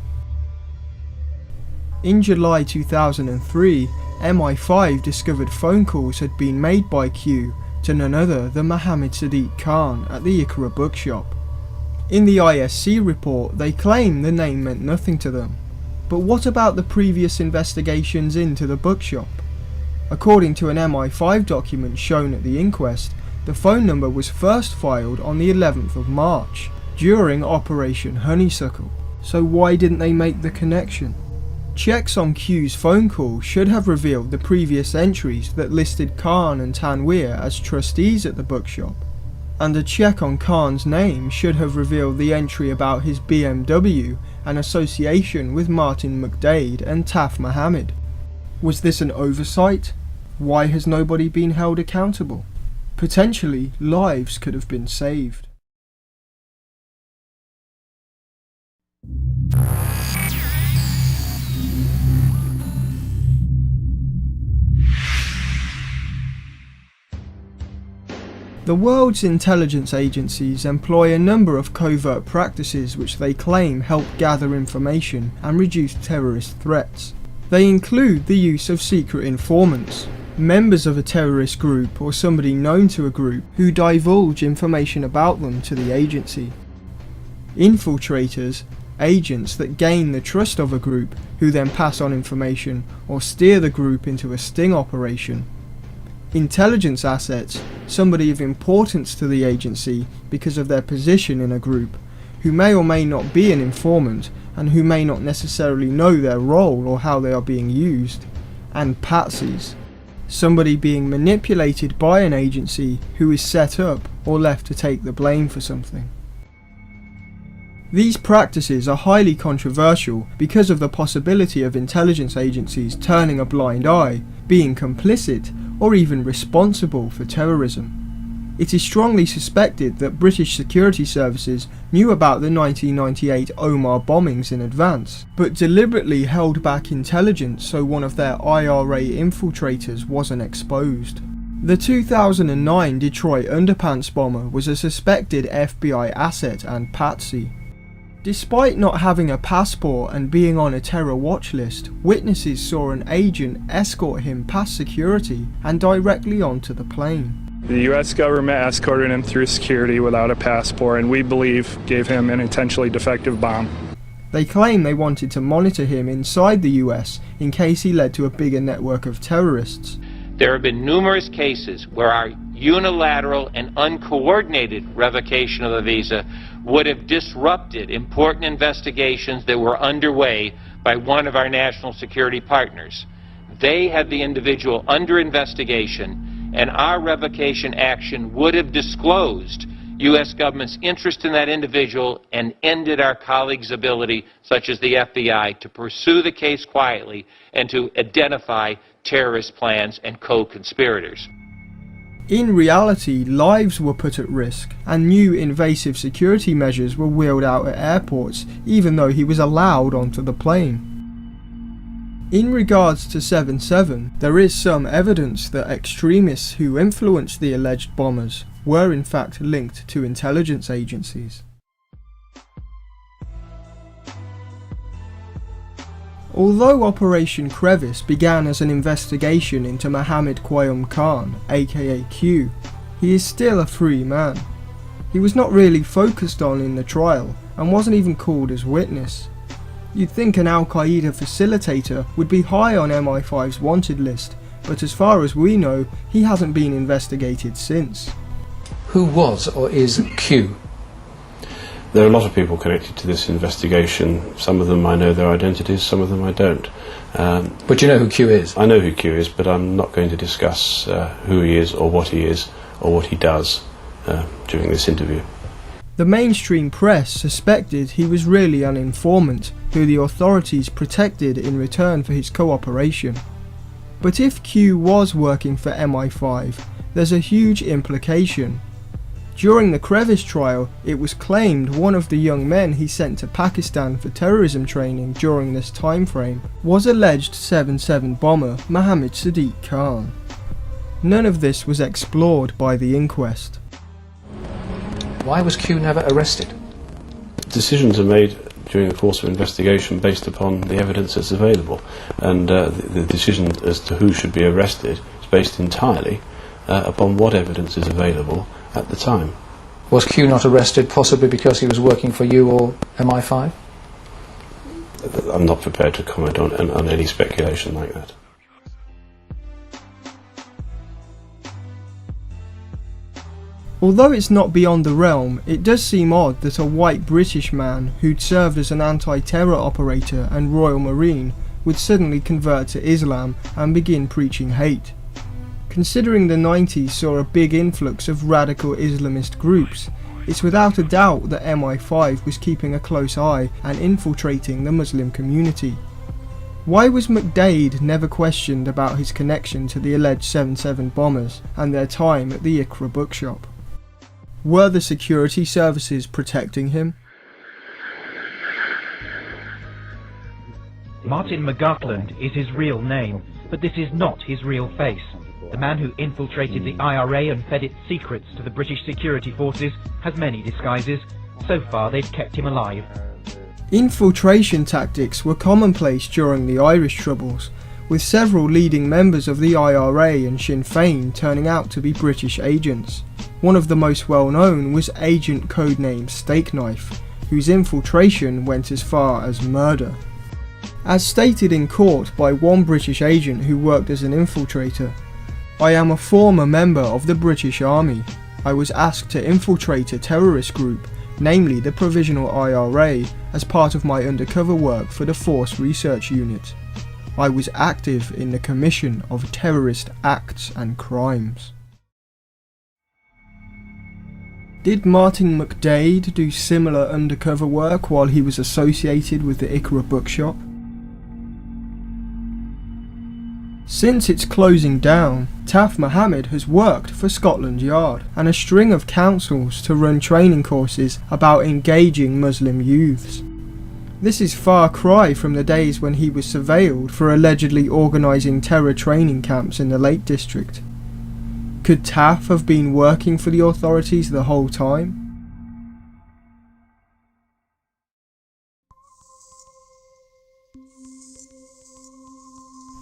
In July 2003, MI5 discovered phone calls had been made by Q to none other than Mohammed Sadiq Khan at the Iqra bookshop. In the ISC report, they claim the name meant nothing to them. But what about the previous investigations into the bookshop? According to an MI5 document shown at the inquest, the phone number was first filed on the 11th of March, during Operation Honeysuckle. So why didn't they make the connection? Checks on Q's phone call should have revealed the previous entries that listed Khan and Tanweer as trustees at the bookshop, and a check on Khan's name should have revealed the entry about his BMW and association with Martin McDade and Taf Mohammed. Was this an oversight? Why has nobody been held accountable? Potentially, lives could have been saved. The world's intelligence agencies employ a number of covert practices which they claim help gather information and reduce terrorist threats. They include the use of secret informants, members of a terrorist group or somebody known to a group who divulge information about them to the agency. Infiltrators, agents that gain the trust of a group who then pass on information or steer the group into a sting operation. Intelligence assets, somebody of importance to the agency because of their position in a group, who may or may not be an informant and who may not necessarily know their role or how they are being used. And patsies, somebody being manipulated by an agency who is set up or left to take the blame for something. These practices are highly controversial because of the possibility of intelligence agencies turning a blind eye, being complicit, or even responsible for terrorism. It is strongly suspected that British security services knew about the 1998 Omar bombings in advance, but deliberately held back intelligence so one of their IRA infiltrators wasn't exposed. The 2009 Detroit underpants bomber was a suspected FBI asset and patsy. Despite not having a passport and being on a terror watch list, witnesses saw an agent escort him past security and directly onto the plane. The U.S. government escorted him through security without a passport and we believe gave him an intentionally defective bomb. They claim they wanted to monitor him inside the US in case he led to a bigger network of terrorists. There have been numerous cases where our unilateral and uncoordinated revocation of a visa would have disrupted important investigations that were underway by one of our national security partners. They had the individual under investigation, and our revocation action would have disclosed U.S. government's interest in that individual and ended our colleagues' ability, such as the FBI, to pursue the case quietly and to identify terrorist plans and co-conspirators. In reality, lives were put at risk, and new invasive security measures were wheeled out at airports, even though he was allowed onto the plane. In regards to 7/7, there is some evidence that extremists who influenced the alleged bombers were in fact linked to intelligence agencies. Although Operation Crevice began as an investigation into Mohammed Qayyum Khan, aka Q, he is still a free man. He was not really focused on in the trial and wasn't even called as witness. You'd think an Al-Qaeda facilitator would be high on MI5's wanted list, but as far as we know, he hasn't been investigated since. Who was or is Q? There are a lot of people connected to this investigation. Some of them I know their identities, some of them I don't. But you know who Q is? I know who Q is, but I'm not going to discuss who he is or what he does during this interview. The mainstream press suspected he was really an informant who the authorities protected in return for his cooperation. But if Q was working for MI5, there's a huge implication. During the Crevice trial, it was claimed one of the young men he sent to Pakistan for terrorism training during this time frame was alleged 7/7 bomber Mohammed Sadiq Khan. None of this was explored by the inquest. Why was Q never arrested? Decisions are made during the course of investigation based upon the evidence that's available, and the decision as to who should be arrested is based entirely upon what evidence is available at the time. Was Q not arrested possibly because he was working for you or MI5? I'm not prepared to comment on any speculation like that. Although it's not beyond the realm, it does seem odd that a white British man who'd served as an anti-terror operator and Royal Marine would suddenly convert to Islam and begin preaching hate. Considering the 90s saw a big influx of radical Islamist groups, it's without a doubt that MI5 was keeping a close eye and infiltrating the Muslim community. Why was McDade never questioned about his connection to the alleged 7/7 bombers and their time at the Iqra bookshop? Were the security services protecting him? Martin McGartland is his real name, but this is not his real face. The man who infiltrated the IRA and fed its secrets to the British security forces has many disguises. So far they've kept him alive. Infiltration tactics were commonplace during the Irish Troubles, with several leading members of the IRA and Sinn Féin turning out to be British agents. One of the most well known was agent codenamed Stakeknife, whose infiltration went as far as murder. As stated in court by one British agent who worked as an infiltrator, "I am a former member of the British Army. I was asked to infiltrate a terrorist group, namely the Provisional IRA, as part of my undercover work for the Force Research Unit. I was active in the commission of terrorist acts and crimes." Did Martin McDade do similar undercover work while he was associated with the Iqra bookshop? Since its closing down, Taf Mohammed has worked for Scotland Yard and a string of councils to run training courses about engaging Muslim youths. This is far cry from the days when he was surveilled for allegedly organising terror training camps in the Lake District. Could Taf have been working for the authorities the whole time?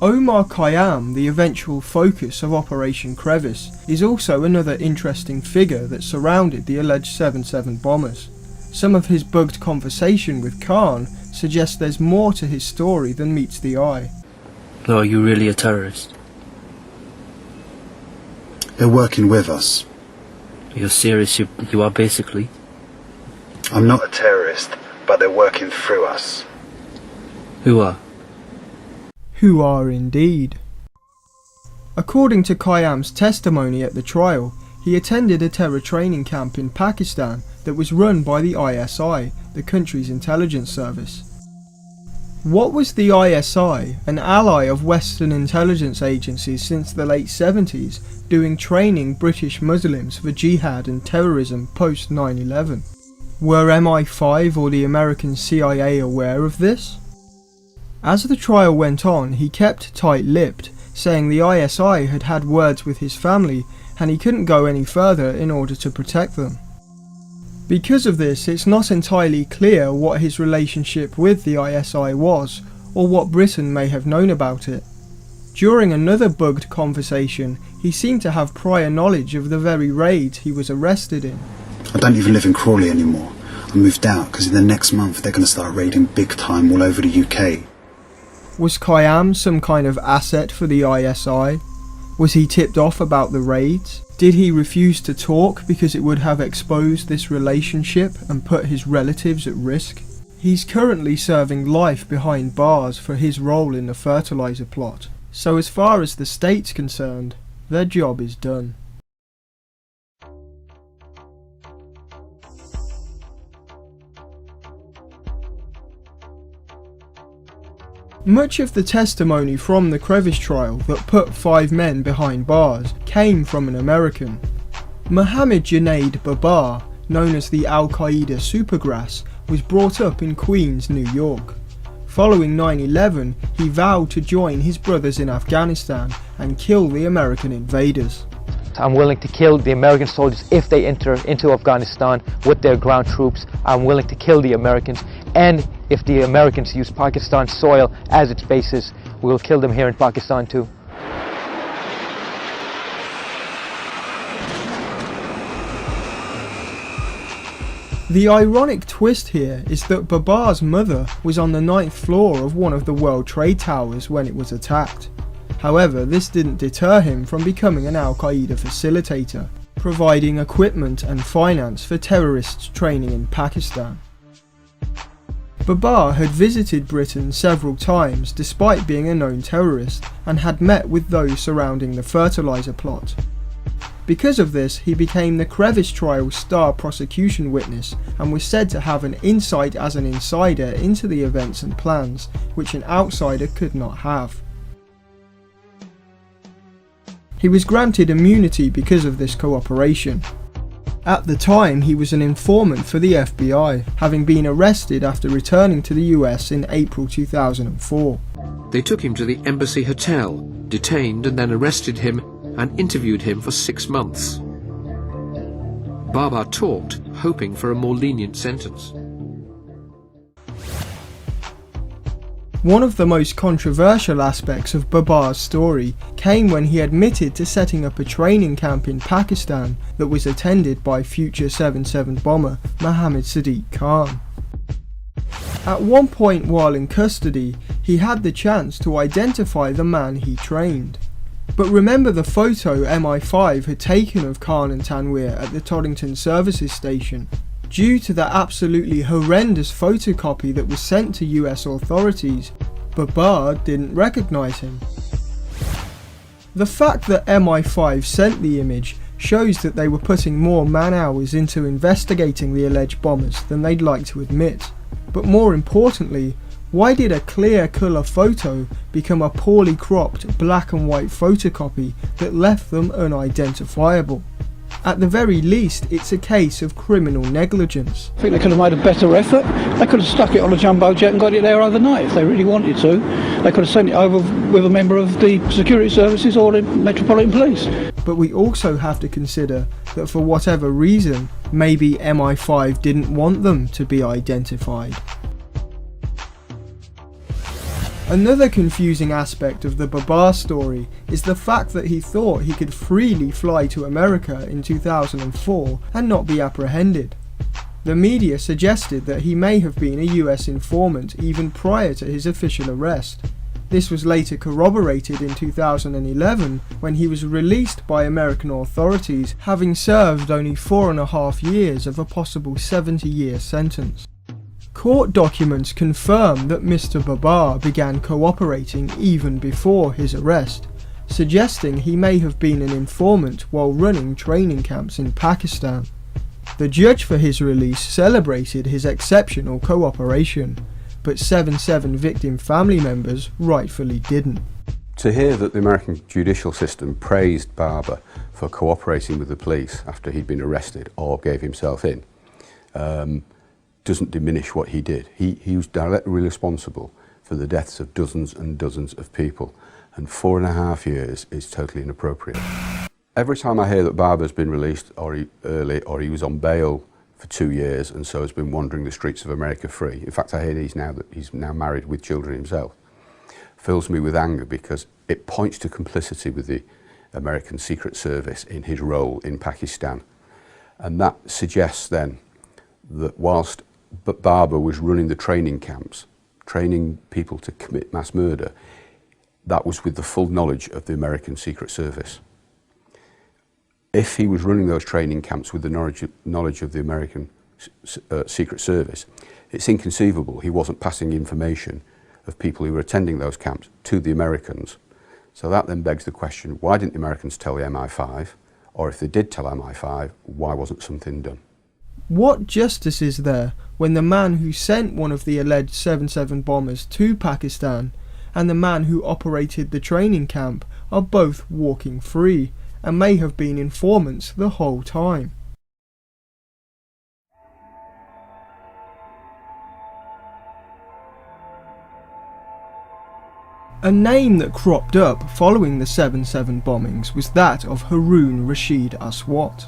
Omar Khayyam, the eventual focus of Operation Crevice, is also another interesting figure that surrounded the alleged 7/7 bombers. Some of his bugged conversation with Khan suggests there's more to his story than meets the eye. So are you really a terrorist? They're working with us. You're serious, you are basically? I'm not a terrorist, but they're working through us. Who are? Who are indeed. According to Khayyam's testimony at the trial, he attended a terror training camp in Pakistan that was run by the ISI, the country's intelligence service. What was the ISI, an ally of Western intelligence agencies since the late 70s, doing training British Muslims for jihad and terrorism post 9/11? Were MI5 or the American CIA aware of this? As the trial went on, he kept tight-lipped, saying the ISI had had words with his family and he couldn't go any further in order to protect them. Because of this, it's not entirely clear what his relationship with the ISI was, or what Britain may have known about it. During another bugged conversation, he seemed to have prior knowledge of the very raids he was arrested in. I don't even live in Crawley anymore. I moved out because in the next month they're going to start raiding big time all over the UK. Was Khayyam some kind of asset for the ISI? Was he tipped off about the raids? Did he refuse to talk because it would have exposed this relationship and put his relatives at risk? He's currently serving life behind bars for his role in the fertiliser plot, so as far as the state's concerned, their job is done. Much of the testimony from the Crevice trial that put 5 men behind bars came from an American. Mohammed Junaid Babar, known as the Al-Qaeda Supergrass, was brought up in Queens, New York. Following 9/11, he vowed to join his brothers in Afghanistan and kill the American invaders. I'm willing to kill the American soldiers if they enter into Afghanistan with their ground troops. I'm willing to kill the Americans, and if the Americans use Pakistan soil as its basis, we'll kill them here in Pakistan too. The ironic twist here is that Babar's mother was on the 9th floor of one of the World Trade Towers when it was attacked. However, this didn't deter him from becoming an Al-Qaeda facilitator, providing equipment and finance for terrorists training in Pakistan. Babar had visited Britain several times despite being a known terrorist, and had met with those surrounding the fertiliser plot. Because of this, he became the Crevice trial's star prosecution witness and was said to have an insight as an insider into the events and plans, which an outsider could not have. He was granted immunity because of this cooperation. At the time, he was an informant for the FBI, having been arrested after returning to the US in April 2004. They took him to the Embassy Hotel, detained and then arrested him and interviewed him for 6 months. Babar talked, hoping for a more lenient sentence. One of the most controversial aspects of Babar's story came when he admitted to setting up a training camp in Pakistan that was attended by future 7/7 bomber Mohammad Sadiq Khan. At one point while in custody, he had the chance to identify the man he trained. But remember the photo MI5 had taken of Khan and Tanweer at the Toddington Services Station? Due to the absolutely horrendous photocopy that was sent to US authorities, Babar didn't recognise him. The fact that MI5 sent the image shows that they were putting more man-hours into investigating the alleged bombers than they'd like to admit. But more importantly, why did a clear colour photo become a poorly cropped black and white photocopy that left them unidentifiable? At the very least, it's a case of criminal negligence. I think they could have made a better effort. They could have stuck it on a jumbo jet and got it there overnight if they really wanted to. They could have sent it over with a member of the security services or the Metropolitan Police. But we also have to consider that for whatever reason, maybe MI5 didn't want them to be identified. Another confusing aspect of the Babar story is the fact that he thought he could freely fly to America in 2004 and not be apprehended. The media suggested that he may have been a US informant even prior to his official arrest. This was later corroborated in 2011 when he was released by American authorities, having served only 4.5 years of a possible 70-year sentence. Court documents confirm that Mr. Babar began cooperating even before his arrest, suggesting he may have been an informant while running training camps in Pakistan. The judge for his release celebrated his exceptional cooperation, but 7/7 victim family members rightfully didn't. To hear that the American judicial system praised Barber for cooperating with the police after he'd been arrested or gave himself in doesn't diminish what he did. He was directly responsible for the deaths of dozens and dozens of people, and 4.5 years is totally inappropriate. Every time I hear that Barber's been released or he was on bail for 2 years and so has been wandering the streets of America free, in fact I hear that he's now married with children himself, fills me with anger because it points to complicity with the American Secret Service in his role in Pakistan. And that suggests then that whilst Barber was running the training camps, training people to commit mass murder, that was with the full knowledge of the American Secret Service. If he was running those training camps with the knowledge of the American Secret Service, it's inconceivable he wasn't passing information of people who were attending those camps to the Americans. So that then begs the question, why didn't the Americans tell the MI5? Or if they did tell MI5, why wasn't something done? What justice is there when the man who sent one of the alleged 7/7 bombers to Pakistan and the man who operated the training camp are both walking free and may have been informants the whole time? A name that cropped up following the 7/7 bombings was that of Haroon Rashid Aswat.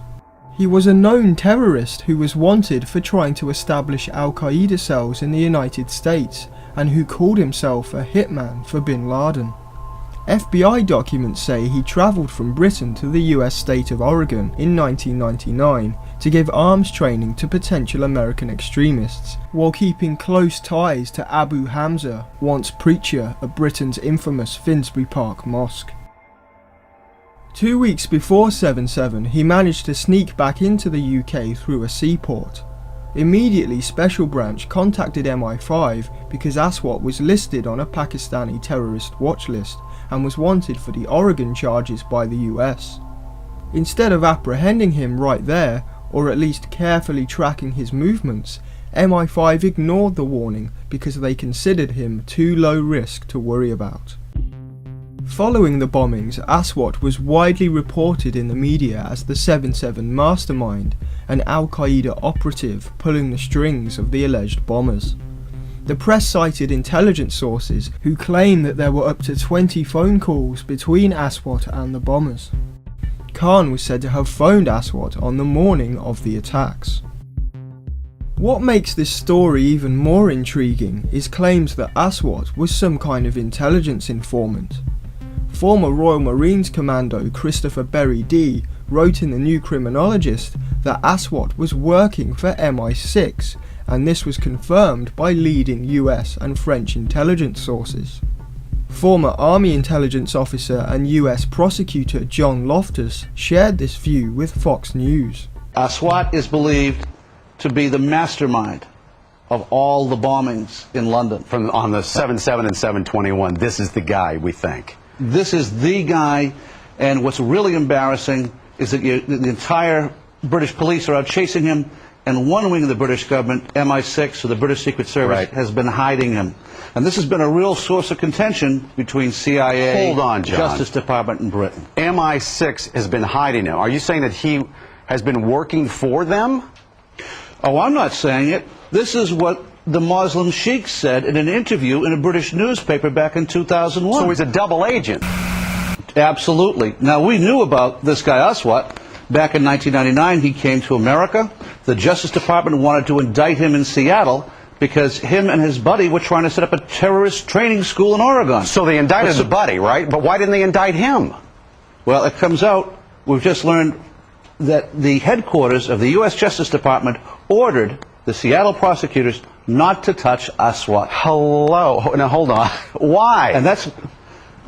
He was a known terrorist who was wanted for trying to establish Al-Qaeda cells in the United States and who called himself a hitman for Bin Laden. FBI documents say he travelled from Britain to the US state of Oregon in 1999 to give arms training to potential American extremists, while keeping close ties to Abu Hamza, once preacher at Britain's infamous Finsbury Park Mosque. 2 weeks before 7/7, he managed to sneak back into the UK through a seaport. Immediately, Special Branch contacted MI5 because Aswat was listed on a Pakistani terrorist watch list and was wanted for the Oregon charges by the US. Instead of apprehending him right there, or at least carefully tracking his movements, MI5 ignored the warning because they considered him too low risk to worry about. Following the bombings, Aswat was widely reported in the media as the 7/7 mastermind, an Al-Qaeda operative pulling the strings of the alleged bombers. The press cited intelligence sources who claim that there were up to 20 phone calls between Aswat and the bombers. Khan was said to have phoned Aswat on the morning of the attacks. What makes this story even more intriguing is claims that Aswat was some kind of intelligence informant. Former Royal Marines Commando Christopher Berry D wrote in the New Criminologist that Aswat was working for MI6, and this was confirmed by leading US and French intelligence sources. Former Army intelligence officer and US prosecutor John Loftus shared this view with Fox News. Aswat is believed to be the mastermind of all the bombings in London. On the 7/7 and 7/21, this is the guy, we think. This is the guy, and what's really embarrassing is that the entire British police are out chasing him, and one wing of the British government, MI6, or the British Secret Service, has been hiding him. And this has been a real source of contention between CIA, Hold on, John. Justice Department, and Britain. MI6 has been hiding him. Are you saying that he has been working for them? Oh, I'm not saying it. This is what the Muslim Sheikh said in an interview in a British newspaper back in 2001. So he's a double agent. Absolutely. Now, we knew about this guy Aswat. Back in 1999, he came to America. The Justice Department wanted to indict him in Seattle because him and his buddy were trying to set up a terrorist training school in Oregon. So they indicted the buddy, right? But why didn't they indict him? Well, it comes out, we've just learned that the headquarters of the U.S. Justice Department ordered the Seattle prosecutors not to touch Aswat. Hello. Now, hold on. Why? And that's,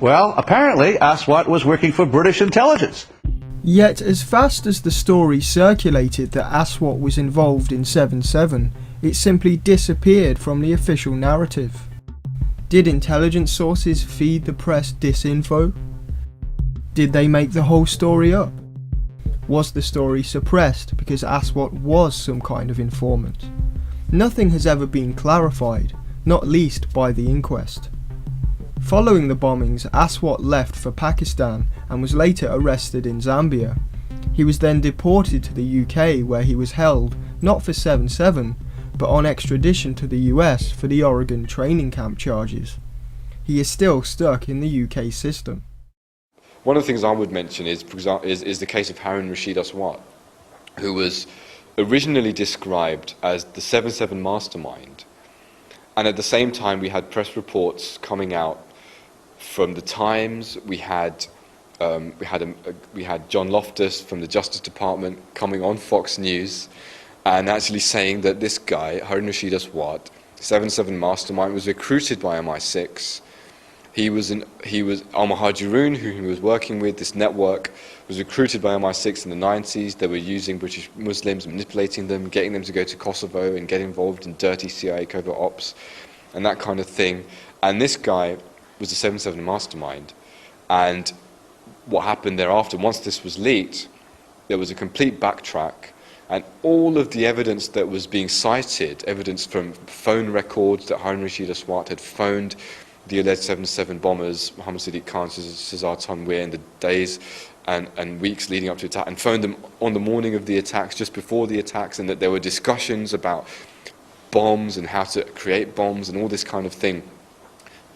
well, apparently Aswat was working for British intelligence. Yet, as fast as the story circulated that Aswat was involved in 7/7, it simply disappeared from the official narrative. Did intelligence sources feed the press disinfo? Did they make the whole story up? Was the story suppressed because Aswat was some kind of informant? Nothing has ever been clarified, not least by the inquest. Following the bombings, Aswat left for Pakistan and was later arrested in Zambia. He was then deported to the UK, where he was held, not for 7/7, but on extradition to the US for the Oregon training camp charges. He is still stuck in the UK system. One of the things I would mention is, for example, is the case of Harun Rashid Aswat, who was originally described as the 7/7 mastermind, and at the same time we had press reports coming out from the Times. We had John Loftus from the Justice Department coming on Fox News and actually saying that this guy, Harun Rashid Aswat, 7/7 mastermind, was recruited by MI6. He was Al-Muhajirun, who he was working with. This network was recruited by MI6 in the 90s. They were using British Muslims, manipulating them, getting them to go to Kosovo and get involved in dirty CIA covert ops and that kind of thing. And this guy was the 7/7 mastermind. And what happened thereafter, once this was leaked, there was a complete backtrack, and all of the evidence that was being cited, evidence from phone records that Harun Rashid Aswat had phoned the alleged 7/7 bombers, Mohammed Sadiq Khan, Cesar Tanweer, in the days and weeks leading up to the attack, and phoned them on the morning of the attacks, just before the attacks, and that there were discussions about bombs and how to create bombs and all this kind of thing,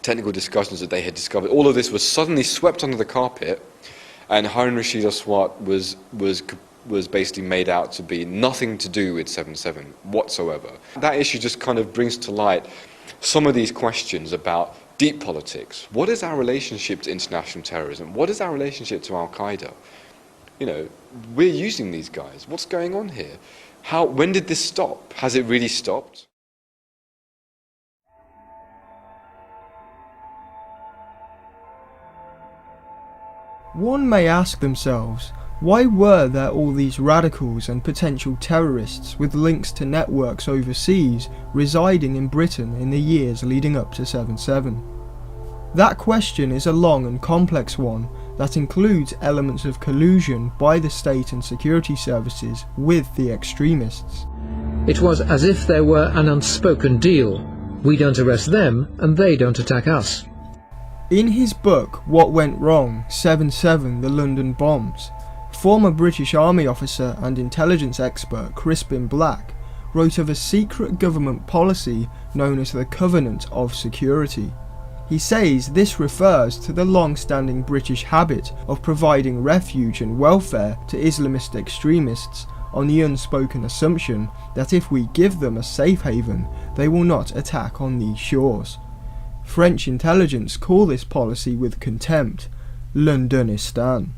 technical discussions that they had discovered. All of this was suddenly swept under the carpet, and Harun Rashid Aswat was basically made out to be nothing to do with 7/7 whatsoever. That issue just kind of brings to light some of these questions about deep politics. What is our relationship to international terrorism? What is our relationship to Al-Qaeda? You know, we're using these guys. What's going on here? When did this stop? Has it really stopped? One may ask themselves, why were there all these radicals and potential terrorists with links to networks overseas residing in Britain in the years leading up to 7/7? That question is a long and complex one that includes elements of collusion by the state and security services with the extremists. It was as if there were an unspoken deal. We don't arrest them and they don't attack us. In his book, What Went Wrong, 7/7 The London Bombs, former British Army officer and intelligence expert Crispin Black wrote of a secret government policy known as the Covenant of Security. He says this refers to the long-standing British habit of providing refuge and welfare to Islamist extremists on the unspoken assumption that if we give them a safe haven, they will not attack on these shores. French intelligence call this policy with contempt, Londonistan.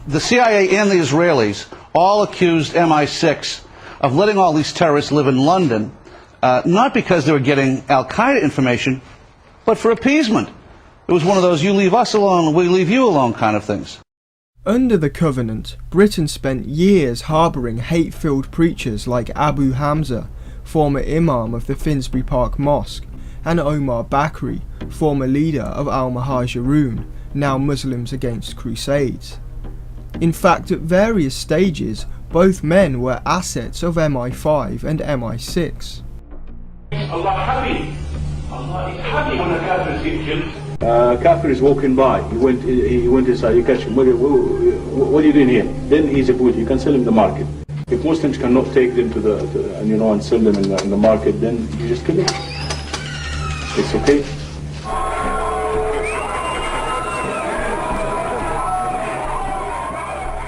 The CIA and the Israelis all accused MI6 of letting all these terrorists live in London, not because they were getting Al-Qaeda information, but for appeasement. It was one of those you leave us alone, we leave you alone kind of things. Under the Covenant, Britain spent years harbouring hate-filled preachers like Abu Hamza, former Imam of the Finsbury Park Mosque, and Omar Bakri, former leader of Al-Muhajirun, now Muslims Against Crusades. In fact, at various stages, both men were assets of MI5 and MI6. Allah happy. Allah is happy when a kafir is killed. Kafir is walking by. He went inside. You catch him. What are you doing here? Then he's a booty. You can sell him the market. If Muslims cannot take them and sell them in the market, then you just kill them. It's okay.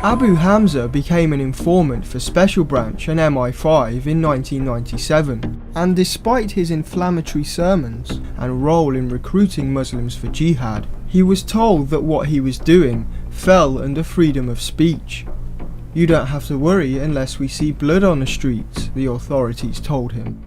Abu Hamza became an informant for Special Branch and MI5 in 1997, and despite his inflammatory sermons and role in recruiting Muslims for jihad, he was told that what he was doing fell under freedom of speech. "You don't have to worry unless we see blood on the streets," the authorities told him.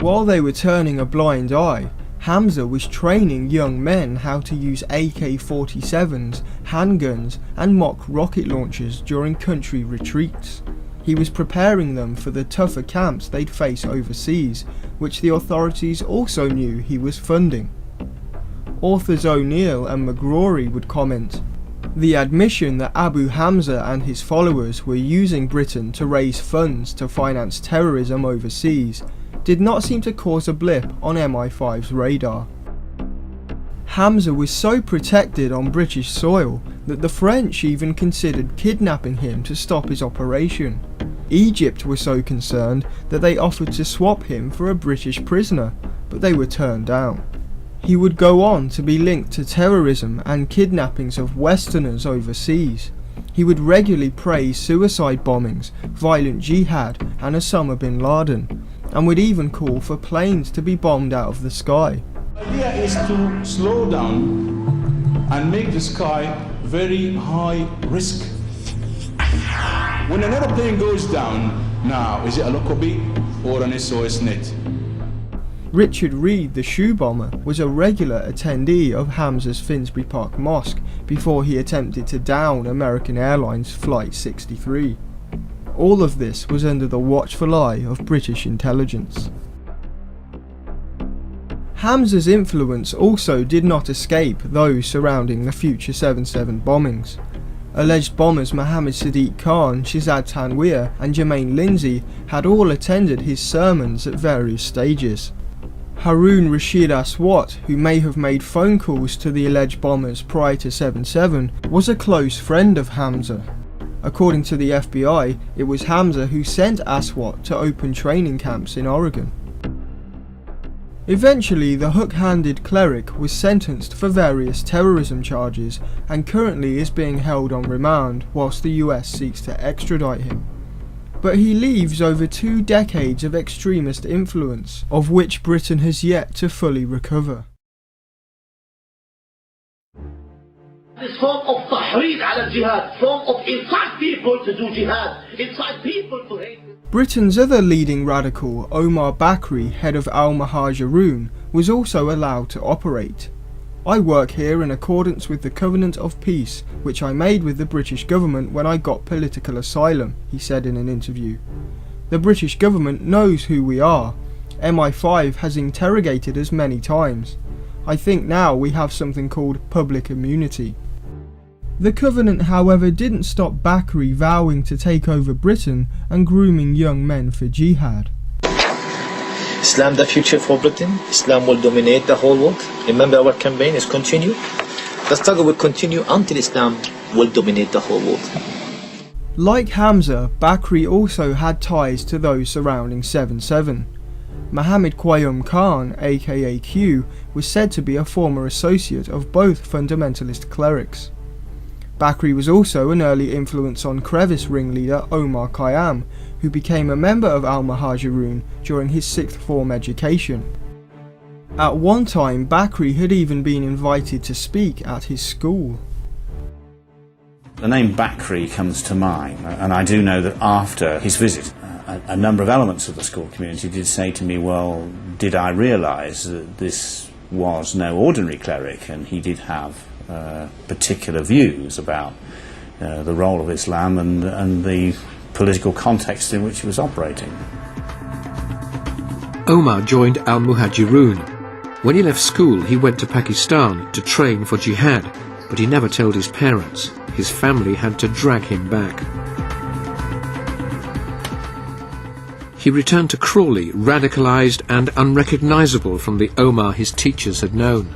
While they were turning a blind eye, Hamza was training young men how to use AK-47s, handguns and mock rocket launchers during country retreats. He was preparing them for the tougher camps they'd face overseas, which the authorities also knew he was funding. Authors O'Neill and McGrory would comment, "The admission that Abu Hamza and his followers were using Britain to raise funds to finance terrorism overseas did not seem to cause a blip on MI5's radar." Hamza was so protected on British soil that the French even considered kidnapping him to stop his operation. Egypt were so concerned that they offered to swap him for a British prisoner, but they were turned down. He would go on to be linked to terrorism and kidnappings of Westerners overseas. He would regularly praise suicide bombings, violent jihad and Osama bin Laden, and would even call for planes to be bombed out of the sky. The idea is to slow down and make the sky very high risk. When an aeroplane goes down, now is it a Lockerbie or an SOS net? Richard Reed, the shoe bomber, was a regular attendee of Hamza's Finsbury Park Mosque before he attempted to down American Airlines Flight 63. All of this was under the watchful eye of British intelligence. Hamza's influence also did not escape those surrounding the future 7/7 bombings. Alleged bombers Mohammed Sadiq Khan, Shihzad Tanweer and Jermaine Lindsay had all attended his sermons at various stages. Harun Rashid Aswat, who may have made phone calls to the alleged bombers prior to 7/7, was a close friend of Hamza. According to the FBI, it was Hamza who sent Aswat to open training camps in Oregon. Eventually, the hook-handed cleric was sentenced for various terrorism charges and currently is being held on remand whilst the US seeks to extradite him. But he leaves over 2 decades of extremist influence, of which Britain has yet to fully recover. This form of tahreed ala jihad, form of incite people to do jihad, incite people to hate. Britain's other leading radical, Omar Bakri, head of Al-Muhajirun, was also allowed to operate. "I work here in accordance with the Covenant of Peace, which I made with the British government when I got political asylum," he said in an interview. "The British government knows who we are. MI5 has interrogated us many times. I think now we have something called public immunity." The Covenant, however, didn't stop Bakri vowing to take over Britain and grooming young men for jihad. Islam the future for Britain. Islam will dominate the whole world. Remember, our campaign is continue. The struggle will continue until Islam will dominate the whole world. Like Hamza, Bakri also had ties to those surrounding 7/7. Mohammed Qayyum Khan, aka Q, was said to be a former associate of both fundamentalist clerics. Bakri was also an early influence on Crevice ringleader Omar Khayyam, who became a member of Al-Muhajirun during his sixth form education. At one time, Bakri had even been invited to speak at his school. The name Bakri comes to mind, and I do know that after his visit, a number of elements of the school community did say to me, well, did I realise that this was no ordinary cleric, and he did have particular views about the role of Islam and the political context in which he was operating. Omar joined Al-Muhajirun. When he left school, he went to Pakistan to train for jihad, but he never told his parents. His family had to drag him back. He returned to Crawley, radicalised and unrecognisable from the Omar his teachers had known.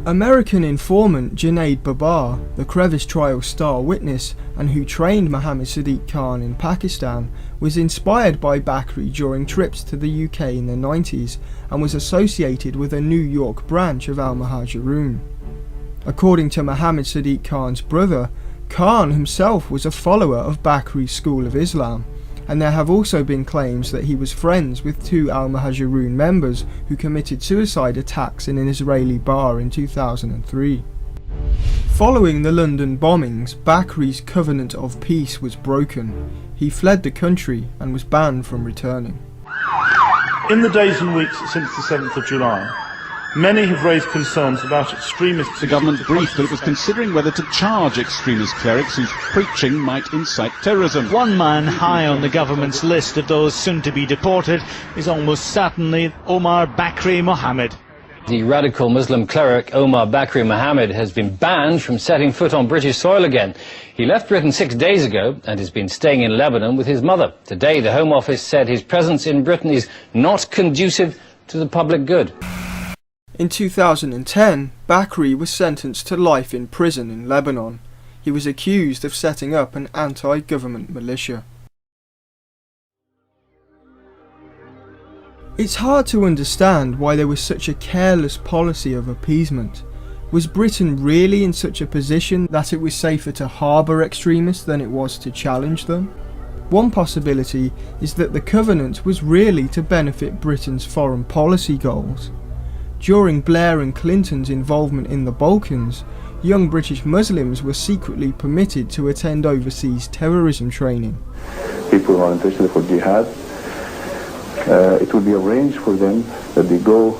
American informant Junaid Babar, the Crevice trial star witness and who trained Mohammed Sadiq Khan in Pakistan, was inspired by Bakri during trips to the UK in the 90s and was associated with a New York branch of Al-Muhajirun. According to Mohammed Sadiq Khan's brother, Khan himself was a follower of Bakri's school of Islam, and there have also been claims that he was friends with two Al-Muhajirun members who committed suicide attacks in an Israeli bar in 2003. Following the London bombings, Bakri's covenant of peace was broken. He fled the country and was banned from returning. In the days and weeks since the 7th of July, many have raised concerns about extremists. The government briefed that it was considering whether to charge extremist clerics whose preaching might incite terrorism. One man high on the government's list of those soon to be deported is almost certainly Omar Bakri Mohammed. The radical Muslim cleric Omar Bakri Mohammed has been banned from setting foot on British soil again. He left Britain 6 days ago and has been staying in Lebanon with his mother. Today the Home Office said his presence in Britain is not conducive to the public good. In 2010, Bakri was sentenced to life in prison in Lebanon. He was accused of setting up an anti-government militia. It's hard to understand why there was such a careless policy of appeasement. Was Britain really in such a position that it was safer to harbour extremists than it was to challenge them? One possibility is that the covenant was really to benefit Britain's foreign policy goals. During Blair and Clinton's involvement in the Balkans, young British Muslims were secretly permitted to attend overseas terrorism training. People who are interested for jihad, it will be arranged for them that they go,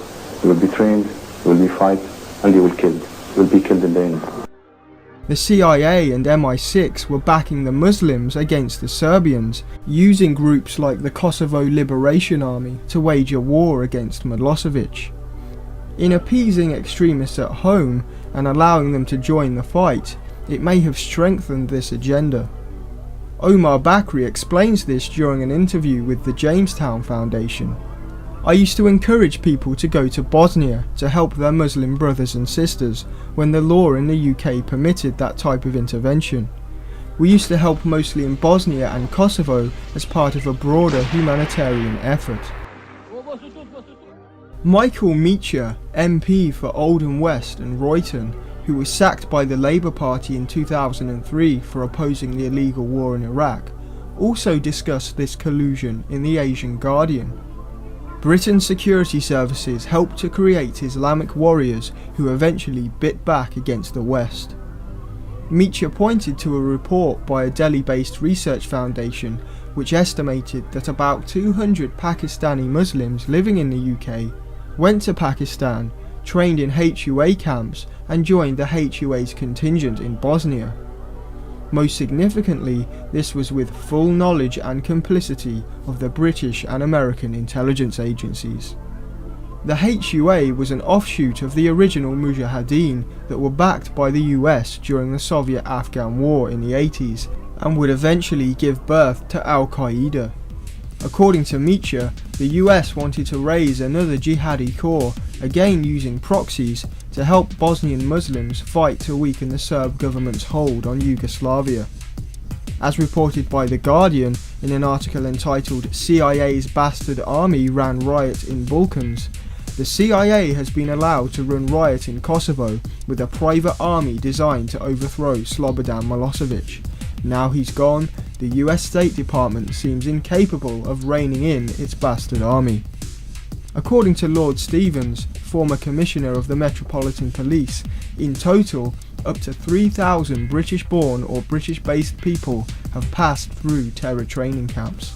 they will be trained, they will be fight, and they will be killed in the end. The CIA and MI6 were backing the Muslims against the Serbians, using groups like the Kosovo Liberation Army to wage a war against Milosevic. In appeasing extremists at home and allowing them to join the fight, it may have strengthened this agenda. Omar Bakri explains this during an interview with the Jamestown Foundation. I used to encourage people to go to Bosnia to help their Muslim brothers and sisters when the law in the UK permitted that type of intervention. We used to help mostly in Bosnia and Kosovo as part of a broader humanitarian effort. Michael Meacher, MP for Oldham West and Royton, who was sacked by the Labour Party in 2003 for opposing the illegal war in Iraq, also discussed this collusion in the Asian Guardian. Britain's security services helped to create Islamic warriors who eventually bit back against the West. Meacher pointed to a report by a Delhi-based research foundation which estimated that about 200 Pakistani Muslims living in the UK went to Pakistan, trained in HUA camps and joined the HUA's contingent in Bosnia. Most significantly, this was with full knowledge and complicity of the British and American intelligence agencies. The HUA was an offshoot of the original Mujahideen that were backed by the US during the Soviet-Afghan War in the 80s and would eventually give birth to Al-Qaeda. According to Meacher, the US wanted to raise another jihadi corps, again using proxies, to help Bosnian Muslims fight to weaken the Serb government's hold on Yugoslavia. As reported by The Guardian in an article entitled "CIA's Bastard Army Ran Riot in Balkans," The CIA has been allowed to run riot in Kosovo with a private army designed to overthrow Slobodan Milosevic. Now he's gone, the US State Department seems incapable of reining in its bastard army. According to Lord Stevens, former Commissioner of the Metropolitan Police, in total, up to 3,000 British-born or British-based people have passed through terror training camps.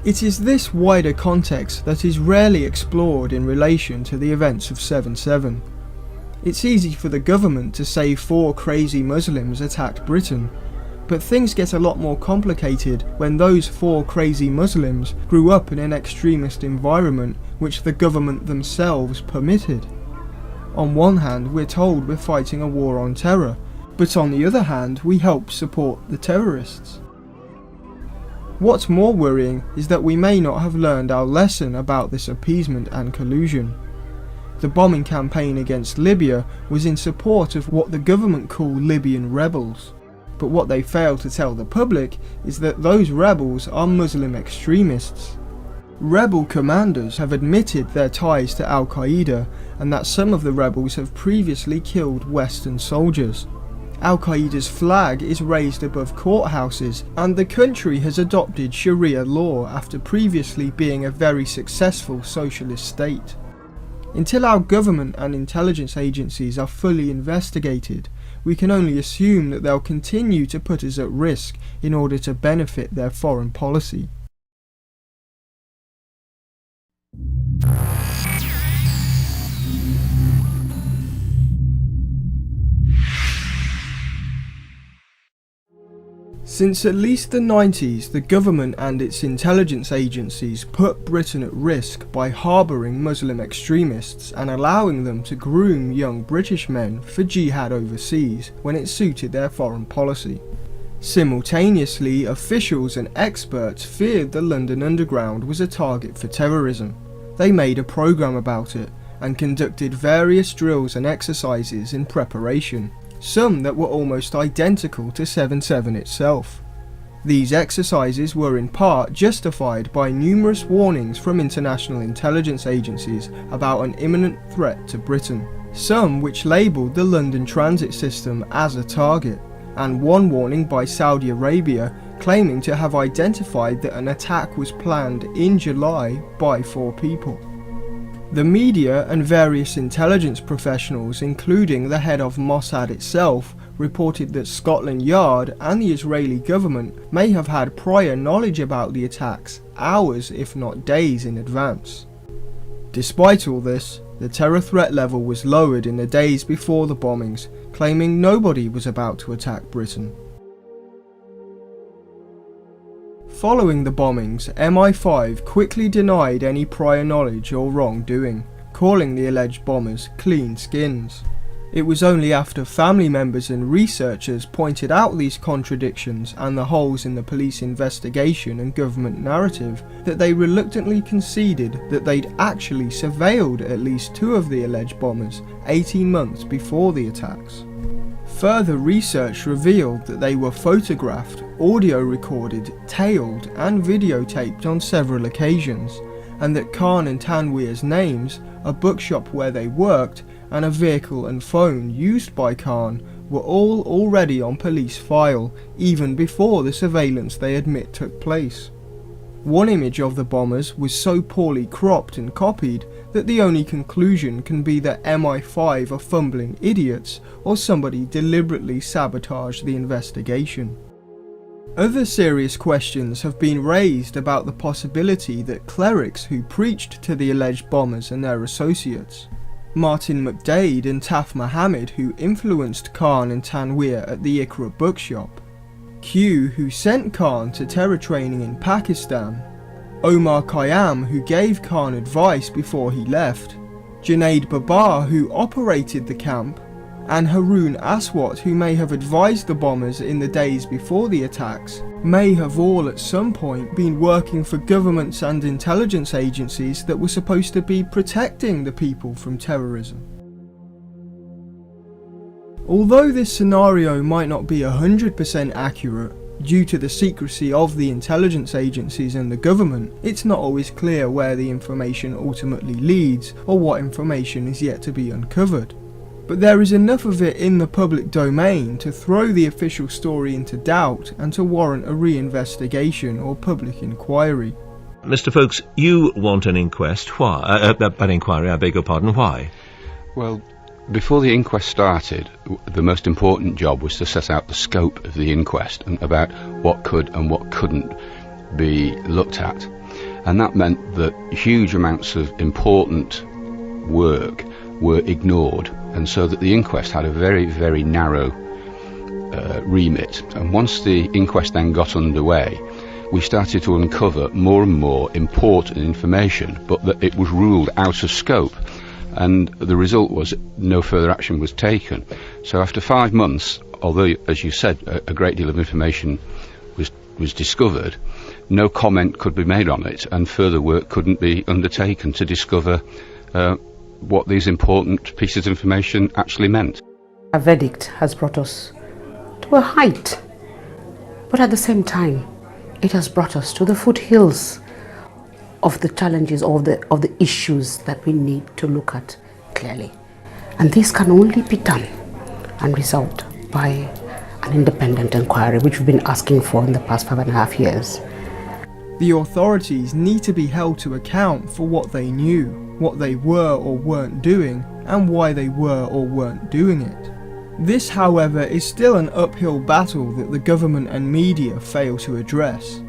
It is this wider context that is rarely explored in relation to the events of 7/7. It's easy for the government to say 4 crazy Muslims attacked Britain, but things get a lot more complicated when those 4 crazy Muslims grew up in an extremist environment which the government themselves permitted. On one hand, we're told we're fighting a war on terror, but on the other hand, we help support the terrorists. What's more worrying is that we may not have learned our lesson about this appeasement and collusion. The bombing campaign against Libya was in support of what the government call Libyan rebels, but what they fail to tell the public is that those rebels are Muslim extremists. Rebel commanders have admitted their ties to Al-Qaeda and that some of the rebels have previously killed Western soldiers. Al-Qaeda's flag is raised above courthouses, and the country has adopted Sharia law after previously being a very successful socialist state. Until our government and intelligence agencies are fully investigated, we can only assume that they'll continue to put us at risk in order to benefit their foreign policy. Since at least the 90s, the government and its intelligence agencies put Britain at risk by harbouring Muslim extremists and allowing them to groom young British men for jihad overseas when it suited their foreign policy. Simultaneously, officials and experts feared the London Underground was a target for terrorism. They made a programme about it and conducted various drills and exercises in preparation, some that were almost identical to 7/7 itself. These exercises were in part justified by numerous warnings from international intelligence agencies about an imminent threat to Britain, some which labelled the London transit system as a target, and one warning by Saudi Arabia claiming to have identified that an attack was planned in July by 4 people. The media and various intelligence professionals, including the head of Mossad itself, reported that Scotland Yard and the Israeli government may have had prior knowledge about the attacks hours if not days in advance. Despite all this, the terror threat level was lowered in the days before the bombings, claiming nobody was about to attack Britain. Following the bombings, MI5 quickly denied any prior knowledge or wrongdoing, calling the alleged bombers clean skins. It was only after family members and researchers pointed out these contradictions and the holes in the police investigation and government narrative that they reluctantly conceded that they'd actually surveilled at least 2 of the alleged bombers 18 months before the attacks. Further research revealed that they were photographed, audio recorded, tailed and videotaped on several occasions, and that Khan and Tanweer's names, a bookshop where they worked, and a vehicle and phone used by Khan were all already on police file, even before the surveillance they admit took place. One image of the bombers was so poorly cropped and copied that the only conclusion can be that MI5 are fumbling idiots or somebody deliberately sabotaged the investigation. Other serious questions have been raised about the possibility that clerics who preached to the alleged bombers and their associates, Martin McDade and Taf Mohammed who influenced Khan and Tanweer at the Iqra bookshop, Q who sent Khan to terror training in Pakistan, Omar Khayyam who gave Khan advice before he left, Junaid Babar who operated the camp, and Haroon Aswat who may have advised the bombers in the days before the attacks, may have all at some point been working for governments and intelligence agencies that were supposed to be protecting the people from terrorism. Although this scenario might not be 100% accurate, Due to the secrecy of the intelligence agencies and the government, it's not always clear where the information ultimately leads or what information is yet to be uncovered. But there is enough of it in the public domain to throw the official story into doubt and to warrant a re-investigation or public inquiry. Mr. Folkes, you want an inquest. Why? An inquiry, I beg your pardon. Why? Well, before the inquest started, the most important job was to set out the scope of the inquest and about what could and what couldn't be looked at. And that meant that huge amounts of important work were ignored, and so that the inquest had a very, very narrow remit. And once the inquest then got underway, we started to uncover more and more important information, but that it was ruled out of scope. And the result was no further action was taken. So after 5 months, although, as you said, a great deal of information was discovered, no comment could be made on it, and further work couldn't be undertaken to discover what these important pieces of information actually meant. A verdict has brought us to a height, but at the same time, it has brought us to the foothills of the challenges, of the issues that we need to look at clearly. And this can only be done and result by an independent inquiry, which we've been asking for in the past 5.5 years. The authorities need to be held to account for what they knew, what they were or weren't doing, and why they were or weren't doing it. This, however, is still an uphill battle that the government and media fail to address.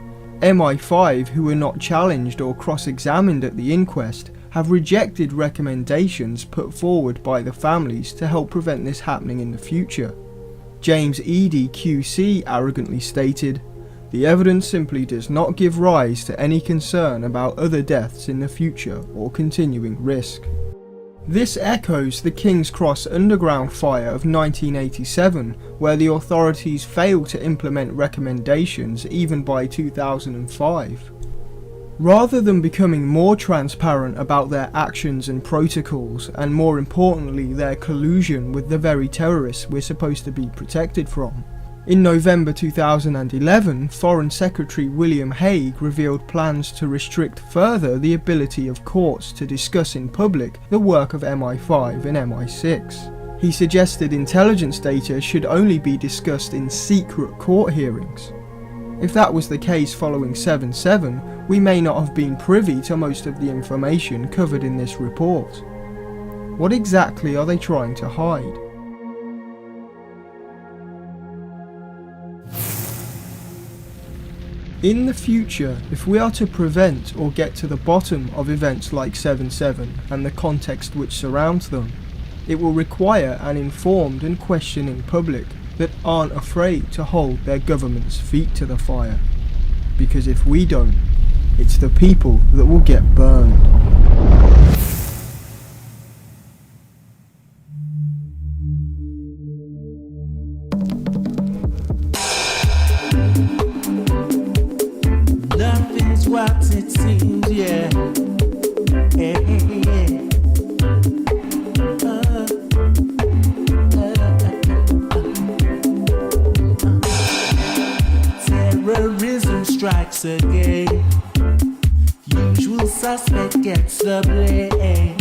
MI5, who were not challenged or cross-examined at the inquest, have rejected recommendations put forward by the families to help prevent this happening in the future. James Eadie QC arrogantly stated, "The evidence simply does not give rise to any concern about other deaths in the future or continuing risk." This echoes the King's Cross underground fire of 1987, where the authorities failed to implement recommendations even by 2005. Rather than becoming more transparent about their actions and protocols, and more importantly their collusion with the very terrorists we're supposed to be protected from, in November 2011, Foreign Secretary William Hague revealed plans to restrict further the ability of courts to discuss in public the work of MI5 and MI6. He suggested intelligence data should only be discussed in secret court hearings. If that was the case following 7/7, we may not have been privy to most of the information covered in this report. What exactly are they trying to hide? In the future, if we are to prevent or get to the bottom of events like 7/7 and the context which surrounds them, it will require an informed and questioning public that aren't afraid to hold their government's feet to the fire. Because if we don't, it's the people that will get burned. Nothing's what it seems, yeah. Terrorism strikes again. Usual suspect gets the blame.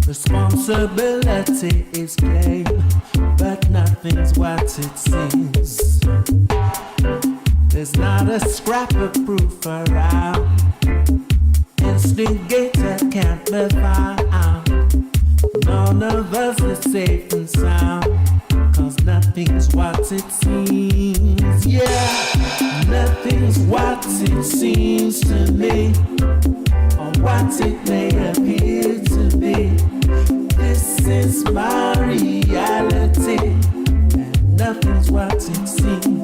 Responsibility is claimed, but nothing's what it seems. There's not a scrap of proof around. Instigator can't be found. None of us is safe and sound, 'cause nothing's what it seems. Yeah, nothing's what it seems to me, or what it may appear to be. This is my reality, and nothing's what it seems.